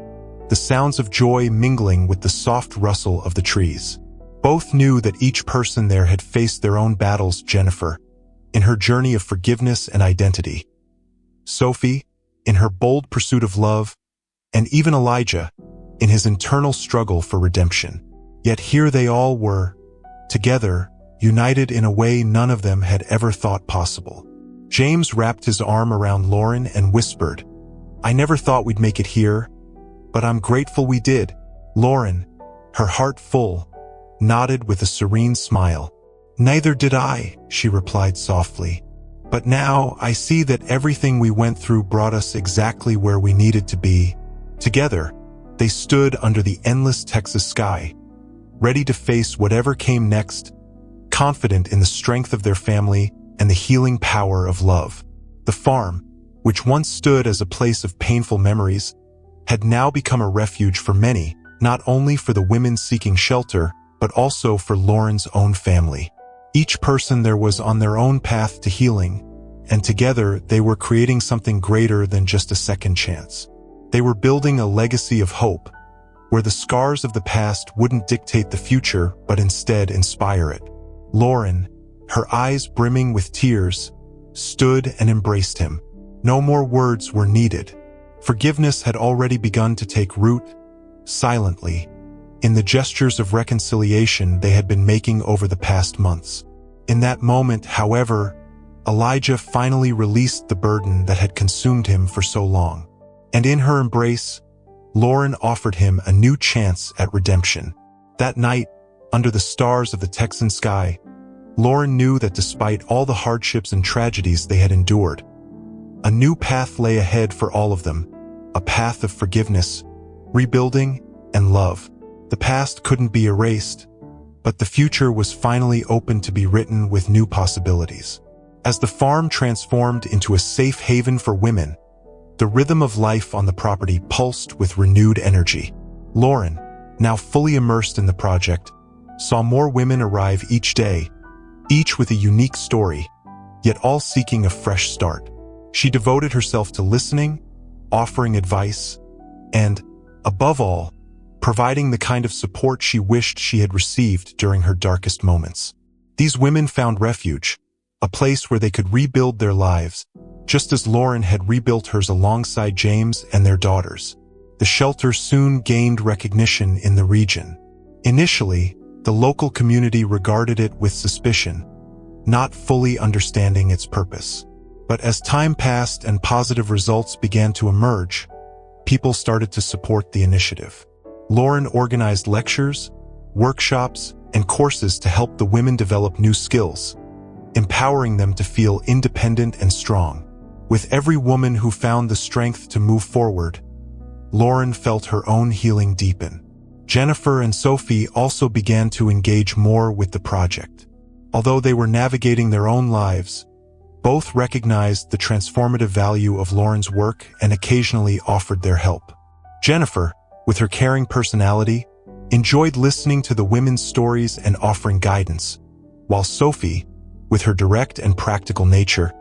the sounds of joy mingling with the soft rustle of the trees. Both knew that each person there had faced their own battles. Jennifer, in her journey of forgiveness and identity, Sophie, in her bold pursuit of love, and even Elijah, in his internal struggle for redemption. Yet here they all were, together, united in a way none of them had ever thought possible. James wrapped his arm around Lauren and whispered, "I never thought we'd make it here, but I'm grateful we did." Lauren, her heart full, nodded with a serene smile. "Neither did I," she replied softly. "But now I see that everything we went through brought us exactly where we needed to be." Together, they stood under the endless Texas sky, ready to face whatever came next, confident in the strength of their family and the healing power of love. The farm, which once stood as a place of painful memories, had now become a refuge for many, not only for the women seeking shelter, but also for Lauren's own family. Each person there was on their own path to healing, and together they were creating something greater than just a second chance. They were building a legacy of hope, where the scars of the past wouldn't dictate the future, but instead inspire it. Lauren, her eyes brimming with tears, stood and embraced him. No more words were needed. Forgiveness had already begun to take root, silently, in the gestures of reconciliation they had been making over the past months. In that moment, however, Elijah finally released the burden that had consumed him for so long. And in her embrace, Lauren offered him a new chance at redemption. That night, under the stars of the Texan sky, Lauren knew that despite all the hardships and tragedies they had endured, a new path lay ahead for all of them, a path of forgiveness, rebuilding, and love. The past couldn't be erased, but the future was finally open to be written with new possibilities. As the farm transformed into a safe haven for women, the rhythm of life on the property pulsed with renewed energy. Lauren, now fully immersed in the project, saw more women arrive each day, each with a unique story, yet all seeking a fresh start. She devoted herself to listening, offering advice, and, above all, providing the kind of support she wished she had received during her darkest moments. These women found refuge, a place where they could rebuild their lives, just as Lauren had rebuilt hers alongside James and their daughters. The shelter soon gained recognition in the region. Initially, the local community regarded it with suspicion, not fully understanding its purpose. But as time passed and positive results began to emerge, people started to support the initiative. Lauren organized lectures, workshops, and courses to help the women develop new skills, empowering them to feel independent and strong. With every woman who found the strength to move forward, Lauren felt her own healing deepen. Jennifer and Sophie also began to engage more with the project. Although they were navigating their own lives, both recognized the transformative value of Lauren's work and occasionally offered their help. Jennifer, with her caring personality, enjoyed listening to the women's stories and offering guidance, while Sophie, with her direct and practical nature,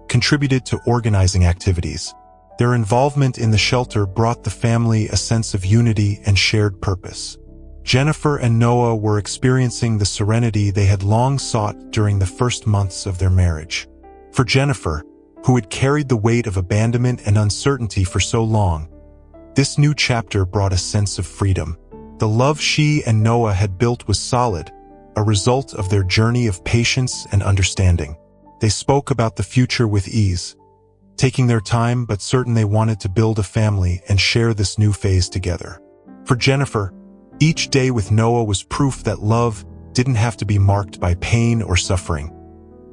contributed to organizing activities. Their involvement in the shelter brought the family a sense of unity and shared purpose. Jennifer and Noah were experiencing the serenity they had long sought during the first months of their marriage. For Jennifer, who had carried the weight of abandonment and uncertainty for so long, this new chapter brought a sense of freedom. The love she and Noah had built was solid, a result of their journey of patience and understanding. They spoke about the future with ease, taking their time but certain they wanted to build a family and share this new phase together. For Jennifer, each day with Noah was proof that love didn't have to be marked by pain or suffering.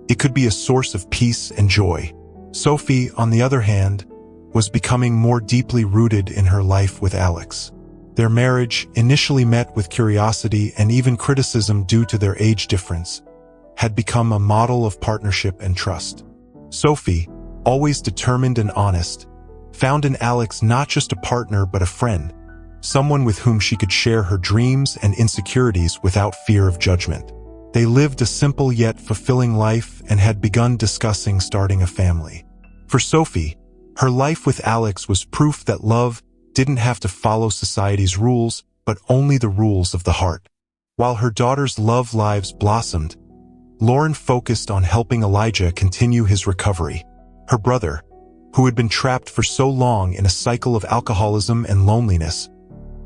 It could be a source of peace and joy. Sophie, on the other hand, was becoming more deeply rooted in her life with Alex. Their marriage, initially met with curiosity and even criticism due to their age difference, had become a model of partnership and trust. Sophie, always determined and honest, found in Alex not just a partner but a friend, someone with whom she could share her dreams and insecurities without fear of judgment. They lived a simple yet fulfilling life and had begun discussing starting a family. For Sophie, her life with Alex was proof that love didn't have to follow society's rules, but only the rules of the heart. While her daughters' love lives blossomed, Lauren focused on helping Elijah continue his recovery. Her brother, who had been trapped for so long in a cycle of alcoholism and loneliness,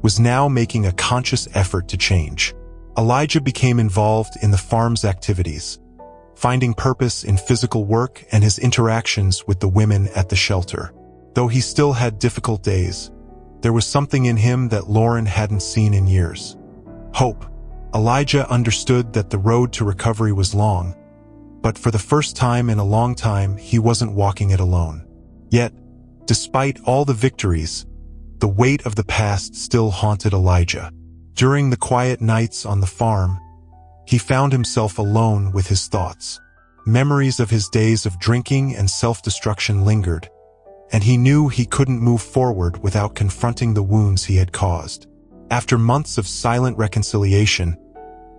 was now making a conscious effort to change. Elijah became involved in the farm's activities, finding purpose in physical work and his interactions with the women at the shelter. Though he still had difficult days, there was something in him that Lauren hadn't seen in years. Hope. Elijah understood that the road to recovery was long, but for the first time in a long time, he wasn't walking it alone. Yet, despite all the victories, the weight of the past still haunted Elijah. During the quiet nights on the farm, he found himself alone with his thoughts. Memories of his days of drinking and self-destruction lingered, and he knew he couldn't move forward without confronting the wounds he had caused. After months of silent reconciliation,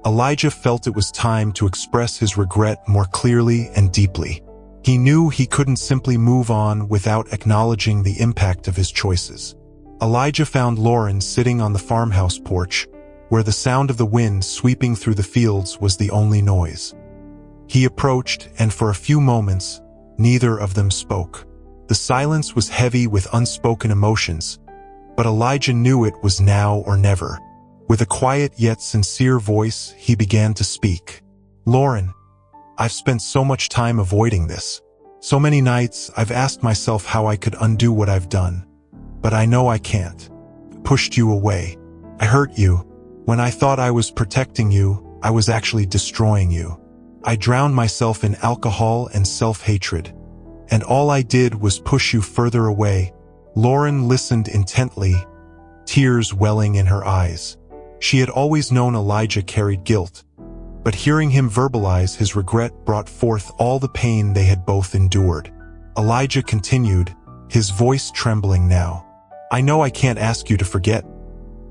Elijah felt it was time to express his regret more clearly and deeply. He knew he couldn't simply move on without acknowledging the impact of his choices. Elijah found Lauren sitting on the farmhouse porch, where the sound of the wind sweeping through the fields was the only noise. He approached, and for a few moments, neither of them spoke. The silence was heavy with unspoken emotions, but Elijah knew it was now or never. With a quiet yet sincere voice, he began to speak. "Lauren, I've spent so much time avoiding this. So many nights I've asked myself how I could undo what I've done, but I know I can't. I pushed you away. I hurt you. When I thought I was protecting you, I was actually destroying you. I drowned myself in alcohol and self-hatred, and all I did was push you further away." Lauren listened intently, tears welling in her eyes. She had always known Elijah carried guilt, but hearing him verbalize his regret brought forth all the pain they had both endured. Elijah continued, his voice trembling now. "I know I can't ask you to forget,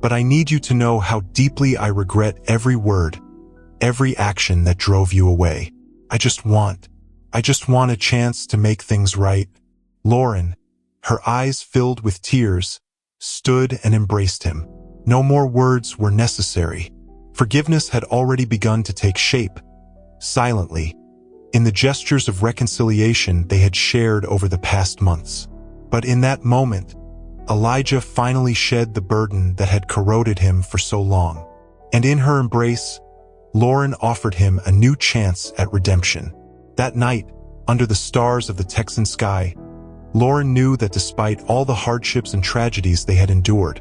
but I need you to know how deeply I regret every word, every action that drove you away. I just want a chance to make things right." Lauren, her eyes filled with tears, stood and embraced him. No more words were necessary. Forgiveness had already begun to take shape, silently, in the gestures of reconciliation they had shared over the past months. But in that moment, Elijah finally shed the burden that had corroded him for so long. And in her embrace, Lauren offered him a new chance at redemption. That night, under the stars of the Texan sky, Lauren knew that despite all the hardships and tragedies they had endured,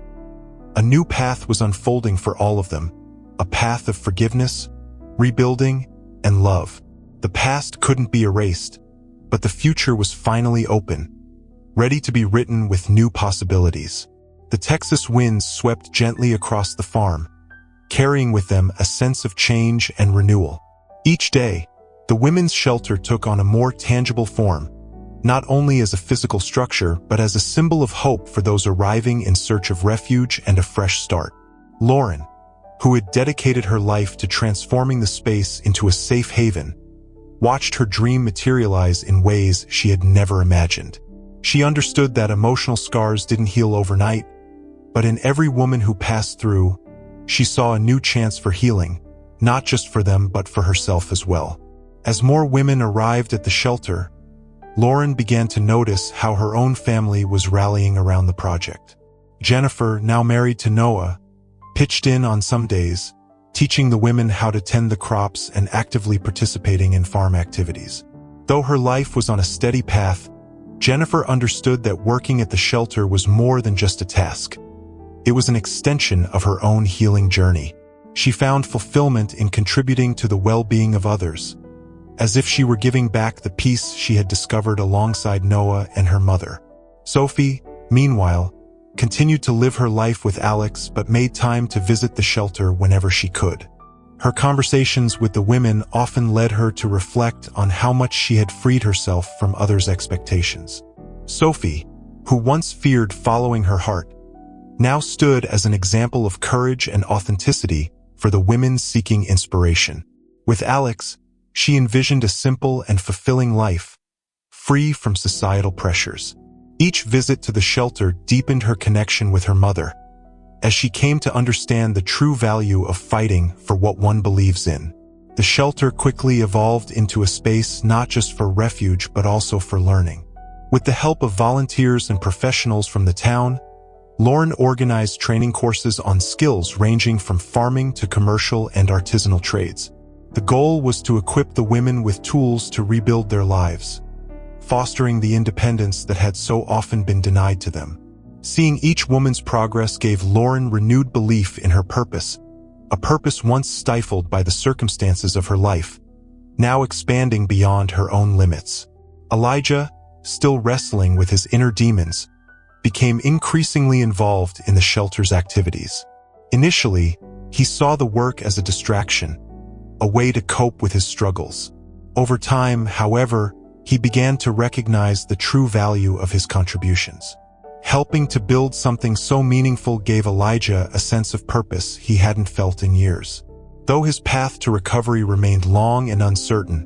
a new path was unfolding for all of them, a path of forgiveness, rebuilding, and love. The past couldn't be erased, but the future was finally open, ready to be written with new possibilities. The Texas winds swept gently across the farm, carrying with them a sense of change and renewal. Each day, the women's shelter took on a more tangible form, not only as a physical structure, but as a symbol of hope for those arriving in search of refuge and a fresh start. Lauren, who had dedicated her life to transforming the space into a safe haven, watched her dream materialize in ways she had never imagined. She understood that emotional scars didn't heal overnight, but in every woman who passed through, she saw a new chance for healing, not just for them but for herself as well. As more women arrived at the shelter, Lauren began to notice how her own family was rallying around the project. Jennifer, now married to Noah, pitched in on some days, teaching the women how to tend the crops and actively participating in farm activities. Though her life was on a steady path, Jennifer understood that working at the shelter was more than just a task. It was an extension of her own healing journey. She found fulfillment in contributing to the well-being of others, as if she were giving back the peace she had discovered alongside Noah and her mother. Sophie, meanwhile, continued to live her life with Alex but made time to visit the shelter whenever she could. Her conversations with the women often led her to reflect on how much she had freed herself from others' expectations. Sophie, who once feared following her heart, now stood as an example of courage and authenticity for the women seeking inspiration. With Alex, she envisioned a simple and fulfilling life, free from societal pressures. Each visit to the shelter deepened her connection with her mother, as she came to understand the true value of fighting for what one believes in. The shelter quickly evolved into a space not just for refuge but also for learning. With the help of volunteers and professionals from the town, Lauren organized training courses on skills ranging from farming to commercial and artisanal trades. The goal was to equip the women with tools to rebuild their lives, fostering the independence that had so often been denied to them. Seeing each woman's progress gave Lauren renewed belief in her purpose, a purpose once stifled by the circumstances of her life, now expanding beyond her own limits. Elijah, still wrestling with his inner demons, became increasingly involved in the shelter's activities. Initially, he saw the work as a distraction, a way to cope with his struggles. Over time, however, he began to recognize the true value of his contributions. Helping to build something so meaningful gave Elijah a sense of purpose he hadn't felt in years. Though his path to recovery remained long and uncertain,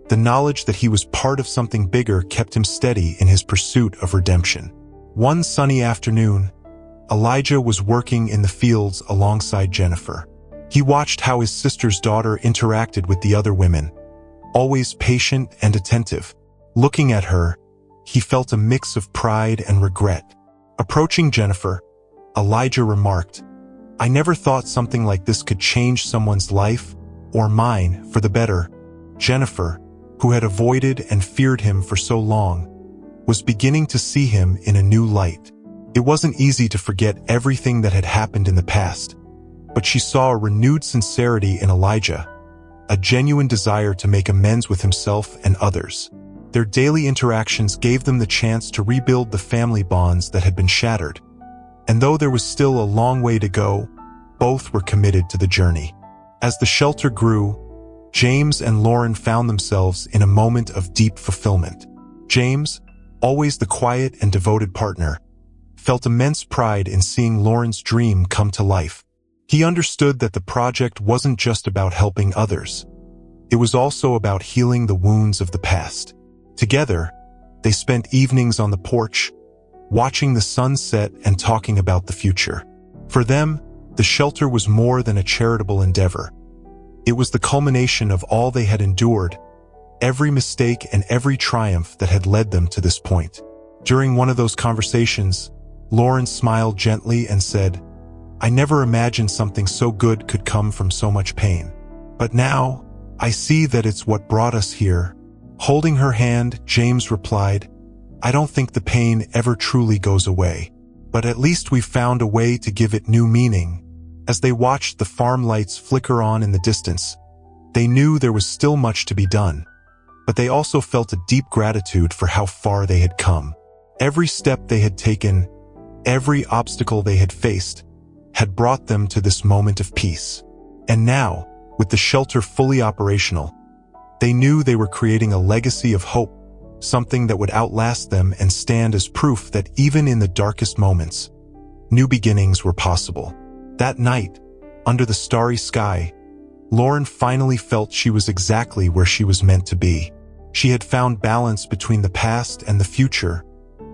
the knowledge that he was part of something bigger kept him steady in his pursuit of redemption. One sunny afternoon, Elijah was working in the fields alongside Jennifer. He watched how his sister's daughter interacted with the other women, always patient and attentive. Looking at her, he felt a mix of pride and regret. Approaching Jennifer, Elijah remarked, "I never thought something like this could change someone's life, or mine, for the better." Jennifer, who had avoided and feared him for so long, was beginning to see him in a new light. It wasn't easy to forget everything that had happened in the past, but she saw a renewed sincerity in Elijah, a genuine desire to make amends with himself and others. Their daily interactions gave them the chance to rebuild the family bonds that had been shattered. And though there was still a long way to go, both were committed to the journey. As the shelter grew, James and Lauren found themselves in a moment of deep fulfillment. James, always the quiet and devoted partner, felt immense pride in seeing Lauren's dream come to life. He understood that the project wasn't just about helping others. It was also about healing the wounds of the past. Together, they spent evenings on the porch, watching the sun set and talking about the future. For them, the shelter was more than a charitable endeavor. It was the culmination of all they had endured, every mistake and every triumph that had led them to this point. During one of those conversations, Lauren smiled gently and said, "I never imagined something so good could come from so much pain. But now, I see that it's what brought us here." Holding her hand, James replied, "I don't think the pain ever truly goes away, but at least we've found a way to give it new meaning." As they watched the farm lights flicker on in the distance, they knew there was still much to be done, but they also felt a deep gratitude for how far they had come. Every step they had taken, every obstacle they had faced, had brought them to this moment of peace. And now, with the shelter fully operational, they knew they were creating a legacy of hope, something that would outlast them and stand as proof that even in the darkest moments, new beginnings were possible. That night, under the starry sky, Lauren finally felt she was exactly where she was meant to be. She had found balance between the past and the future,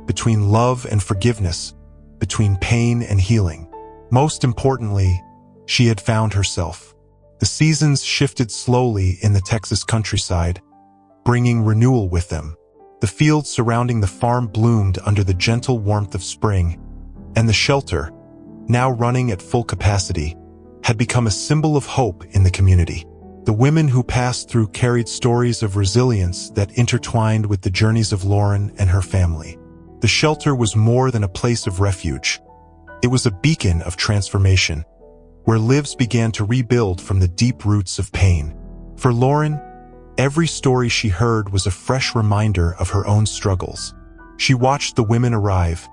between love and forgiveness, between pain and healing. Most importantly, she had found herself. The seasons shifted slowly in the Texas countryside, bringing renewal with them. The fields surrounding the farm bloomed under the gentle warmth of spring, and the shelter, now running at full capacity, had become a symbol of hope in the community. The women who passed through carried stories of resilience that intertwined with the journeys of Lauren and her family. The shelter was more than a place of refuge. It was a beacon of transformation, where lives began to rebuild from the deep roots of pain. For Lauren, every story she heard was a fresh reminder of her own struggles. She watched the women arrive,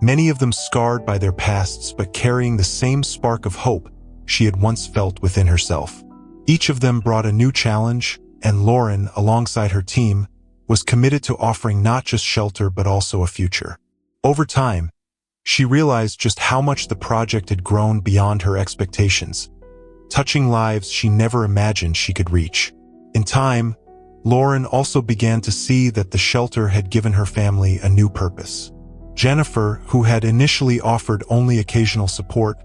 many of them scarred by their pasts but carrying the same spark of hope she had once felt within herself. Each of them brought a new challenge, and Lauren, alongside her team, was committed to offering not just shelter but also a future. Over time, she realized just how much the project had grown beyond her expectations, touching lives she never imagined she could reach. In time, Lauren also began to see that the shelter had given her family a new purpose. Jennifer, who had initially offered only occasional support,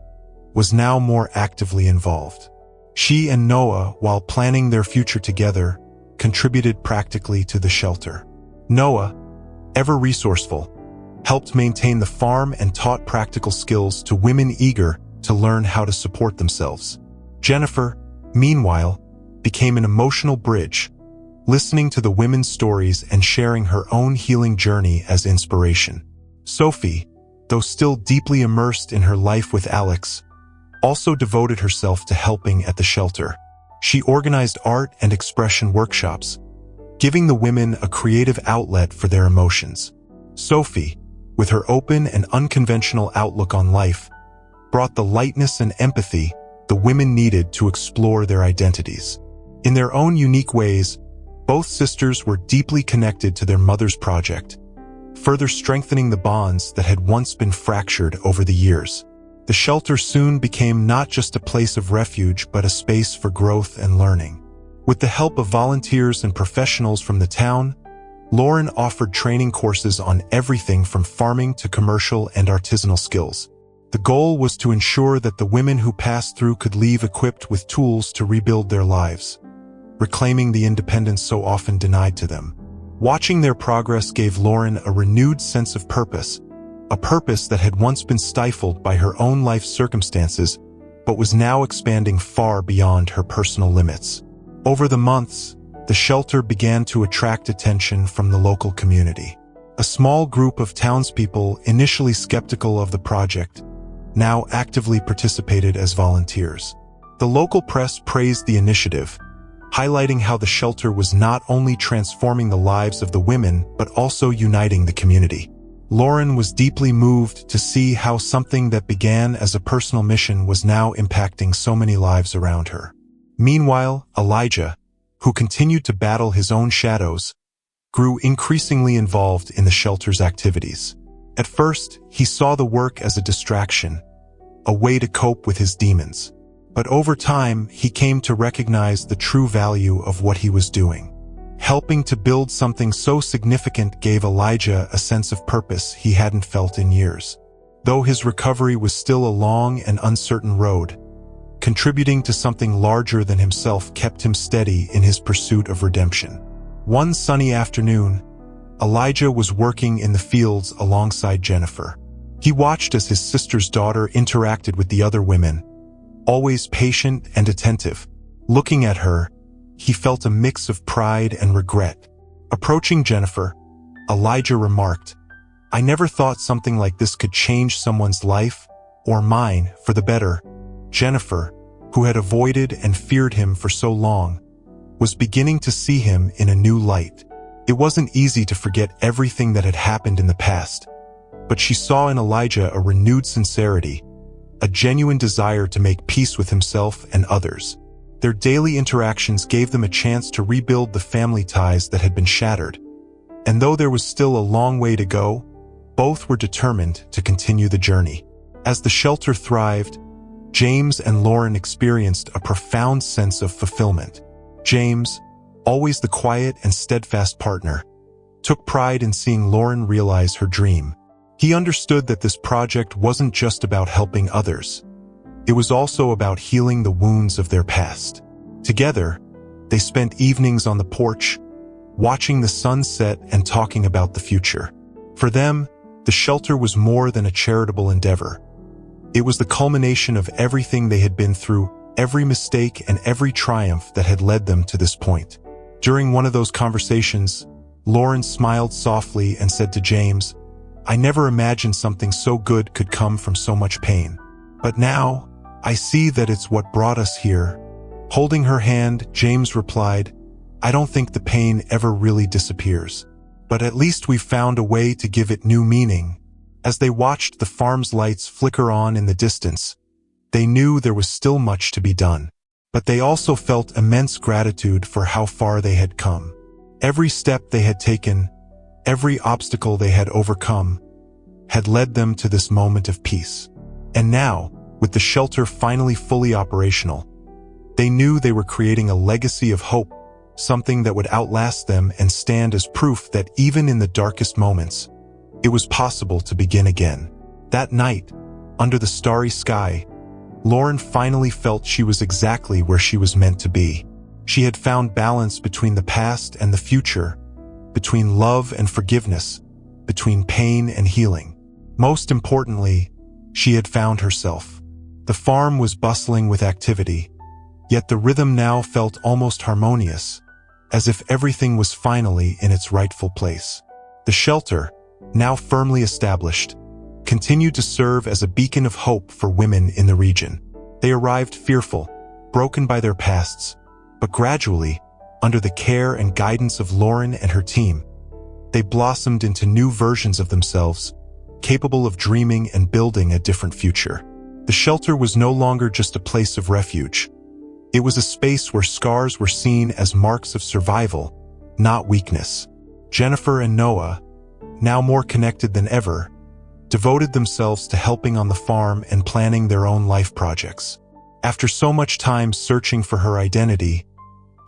was now more actively involved. She and Noah, while planning their future together, contributed practically to the shelter. Noah, ever resourceful, helped maintain the farm and taught practical skills to women eager to learn how to support themselves. Jennifer, meanwhile, became an emotional bridge, listening to the women's stories and sharing her own healing journey as inspiration. Sophie, though still deeply immersed in her life with Alex, also devoted herself to helping at the shelter. She organized art and expression workshops, giving the women a creative outlet for their emotions. Sophie, with her open and unconventional outlook on life, brought the lightness and empathy the women needed to explore their identities. In their own unique ways, both sisters were deeply connected to their mother's project, further strengthening the bonds that had once been fractured over the years. The shelter soon became not just a place of refuge, but a space for growth and learning. With the help of volunteers and professionals from the town, Lauren offered training courses on everything from farming to commercial and artisanal skills. The goal was to ensure that the women who passed through could leave equipped with tools to rebuild their lives, reclaiming the independence so often denied to them. Watching their progress gave Lauren a renewed sense of purpose, a purpose that had once been stifled by her own life circumstances, but was now expanding far beyond her personal limits. Over the months, the shelter began to attract attention from the local community. A small group of townspeople, initially skeptical of the project, now actively participated as volunteers. The local press praised the initiative, highlighting how the shelter was not only transforming the lives of the women, but also uniting the community. Lauren was deeply moved to see how something that began as a personal mission was now impacting so many lives around her. Meanwhile, Elijah, who continued to battle his own shadows, grew increasingly involved in the shelter's activities. At first, he saw the work as a distraction, a way to cope with his demons. But over time, he came to recognize the true value of what he was doing. Helping to build something so significant gave Elijah a sense of purpose he hadn't felt in years. Though his recovery was still a long and uncertain road, contributing to something larger than himself kept him steady in his pursuit of redemption. One sunny afternoon, Elijah was working in the fields alongside Jennifer. He watched as his sister's daughter interacted with the other women, always patient and attentive. Looking at her, he felt a mix of pride and regret. Approaching Jennifer, Elijah remarked, "I never thought something like this could change someone's life, or mine, for the better." Jennifer, who had avoided and feared him for so long, was beginning to see him in a new light. It wasn't easy to forget everything that had happened in the past, but she saw in Elijah a renewed sincerity, a genuine desire to make peace with himself and others. Their daily interactions gave them a chance to rebuild the family ties that had been shattered. And though there was still a long way to go, both were determined to continue the journey. As the shelter thrived, James and Lauren experienced a profound sense of fulfillment. James, always the quiet and steadfast partner, took pride in seeing Lauren realize her dream. He understood that this project wasn't just about helping others. It was also about healing the wounds of their past. Together, they spent evenings on the porch, watching the sun set and talking about the future. For them, the shelter was more than a charitable endeavor. It was the culmination of everything they had been through, every mistake and every triumph that had led them to this point. During one of those conversations, Lauren smiled softly and said to James, "I never imagined something so good could come from so much pain. But now, I see that it's what brought us here." Holding her hand, James replied, "I don't think the pain ever really disappears. But at least we've found a way to give it new meaning." As they watched the farm's lights flicker on in the distance, they knew there was still much to be done. But they also felt immense gratitude for how far they had come. Every step they had taken, every obstacle they had overcome, had led them to this moment of peace. And now, with the shelter finally fully operational, they knew they were creating a legacy of hope, something that would outlast them and stand as proof that even in the darkest moments, it was possible to begin again. That night, under the starry sky, Lauren finally felt she was exactly where she was meant to be. She had found balance between the past and the future, between love and forgiveness, between pain and healing. Most importantly, she had found herself. The farm was bustling with activity, yet the rhythm now felt almost harmonious, as if everything was finally in its rightful place. The shelter, now firmly established, continued to serve as a beacon of hope for women in the region. They arrived fearful, broken by their pasts, but gradually, under the care and guidance of Lauren and her team, they blossomed into new versions of themselves, capable of dreaming and building a different future. The shelter was no longer just a place of refuge. It was a space where scars were seen as marks of survival, not weakness. Jennifer and Noah, now more connected than ever, devoted themselves to helping on the farm and planning their own life projects. After so much time searching for her identity,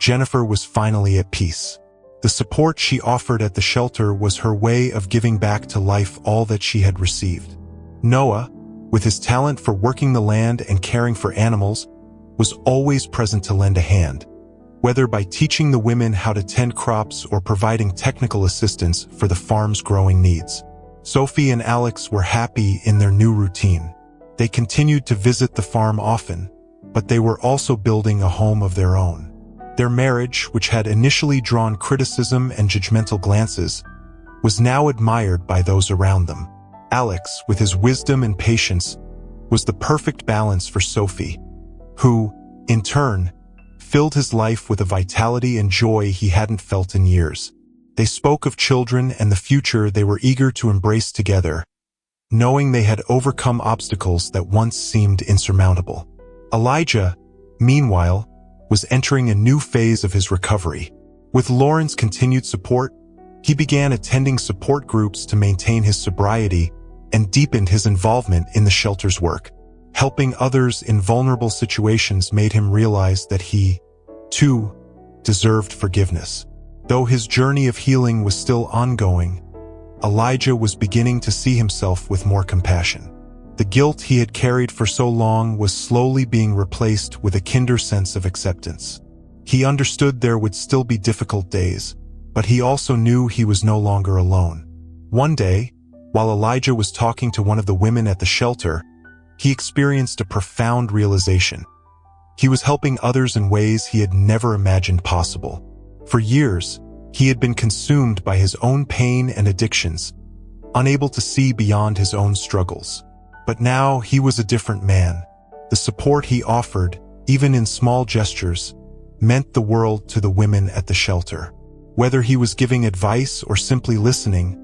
Jennifer was finally at peace. The support she offered at the shelter was her way of giving back to life all that she had received. Noah, with his talent for working the land and caring for animals, was always present to lend a hand, whether by teaching the women how to tend crops or providing technical assistance for the farm's growing needs. Sophie and Alex were happy in their new routine. They continued to visit the farm often, but they were also building a home of their own. Their marriage, which had initially drawn criticism and judgmental glances, was now admired by those around them. Alex, with his wisdom and patience, was the perfect balance for Sophie, who, in turn, filled his life with a vitality and joy he hadn't felt in years. They spoke of children and the future they were eager to embrace together, knowing they had overcome obstacles that once seemed insurmountable. Elijah, meanwhile, was entering a new phase of his recovery. With Lauren's continued support, he began attending support groups to maintain his sobriety and deepened his involvement in the shelter's work. Helping others in vulnerable situations made him realize that he, too, deserved forgiveness. Though his journey of healing was still ongoing, Elijah was beginning to see himself with more compassion. The guilt he had carried for so long was slowly being replaced with a kinder sense of acceptance. He understood there would still be difficult days, but he also knew he was no longer alone. One day, while Elijah was talking to one of the women at the shelter, he experienced a profound realization. He was helping others in ways he had never imagined possible. For years, he had been consumed by his own pain and addictions, unable to see beyond his own struggles. But now he was a different man. The support he offered, even in small gestures, meant the world to the women at the shelter. Whether he was giving advice or simply listening,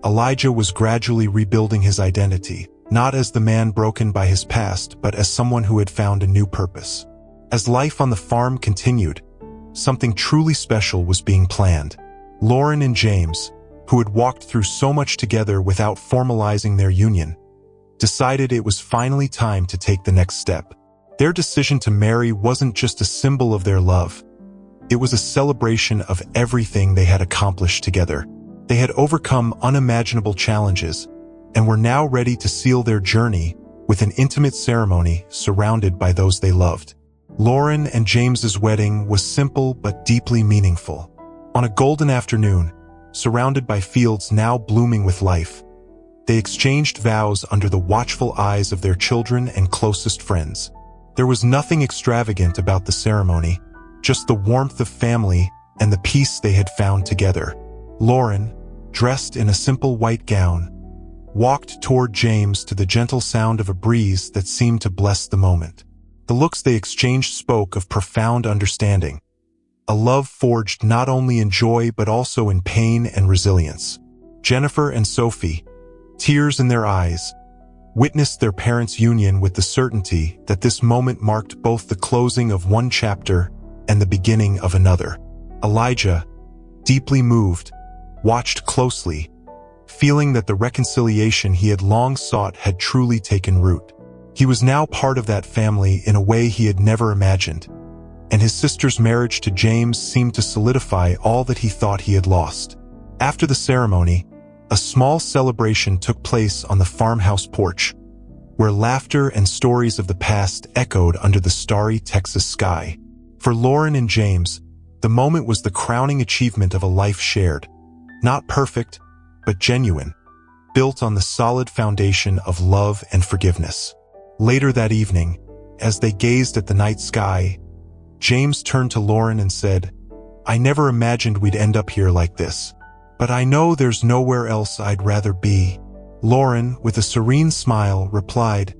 Elijah was gradually rebuilding his identity, not as the man broken by his past, but as someone who had found a new purpose. As life on the farm continued, something truly special was being planned. Lauren and James, who had walked through so much together without formalizing their union, decided it was finally time to take the next step. Their decision to marry wasn't just a symbol of their love. It was a celebration of everything they had accomplished together. They had overcome unimaginable challenges and were now ready to seal their journey with an intimate ceremony surrounded by those they loved. Lauren and James's wedding was simple but deeply meaningful. On a golden afternoon, surrounded by fields now blooming with life, they exchanged vows under the watchful eyes of their children and closest friends. There was nothing extravagant about the ceremony, just the warmth of family and the peace they had found together. Lauren, dressed in a simple white gown, walked toward James to the gentle sound of a breeze that seemed to bless the moment. The looks they exchanged spoke of profound understanding, a love forged not only in joy but also in pain and resilience. Jennifer and Sophie, tears in their eyes, witnessed their parents' union with the certainty that this moment marked both the closing of one chapter and the beginning of another. Elijah, deeply moved, watched closely, feeling that the reconciliation he had long sought had truly taken root. He was now part of that family in a way he had never imagined, and his sister's marriage to James seemed to solidify all that he thought he had lost. After the ceremony, a small celebration took place on the farmhouse porch, where laughter and stories of the past echoed under the starry Texas sky. For Lauren and James, the moment was the crowning achievement of a life shared. Not perfect, but genuine. built on the solid foundation of love and forgiveness. Later that evening, as they gazed at the night sky, James turned to Lauren and said, "I never imagined we'd end up here like this, but I know there's nowhere else I'd rather be." Lauren, with a serene smile, replied,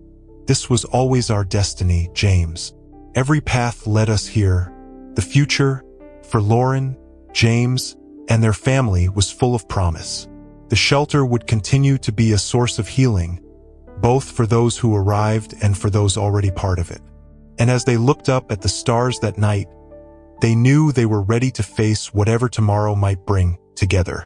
"This was always our destiny, James. Every path led us here." The future, for Lauren, James, and their family was full of promise. The shelter would continue to be a source of healing, both for those who arrived and for those already part of it. And as they looked up at the stars that night, they knew they were ready to face whatever tomorrow might bring together.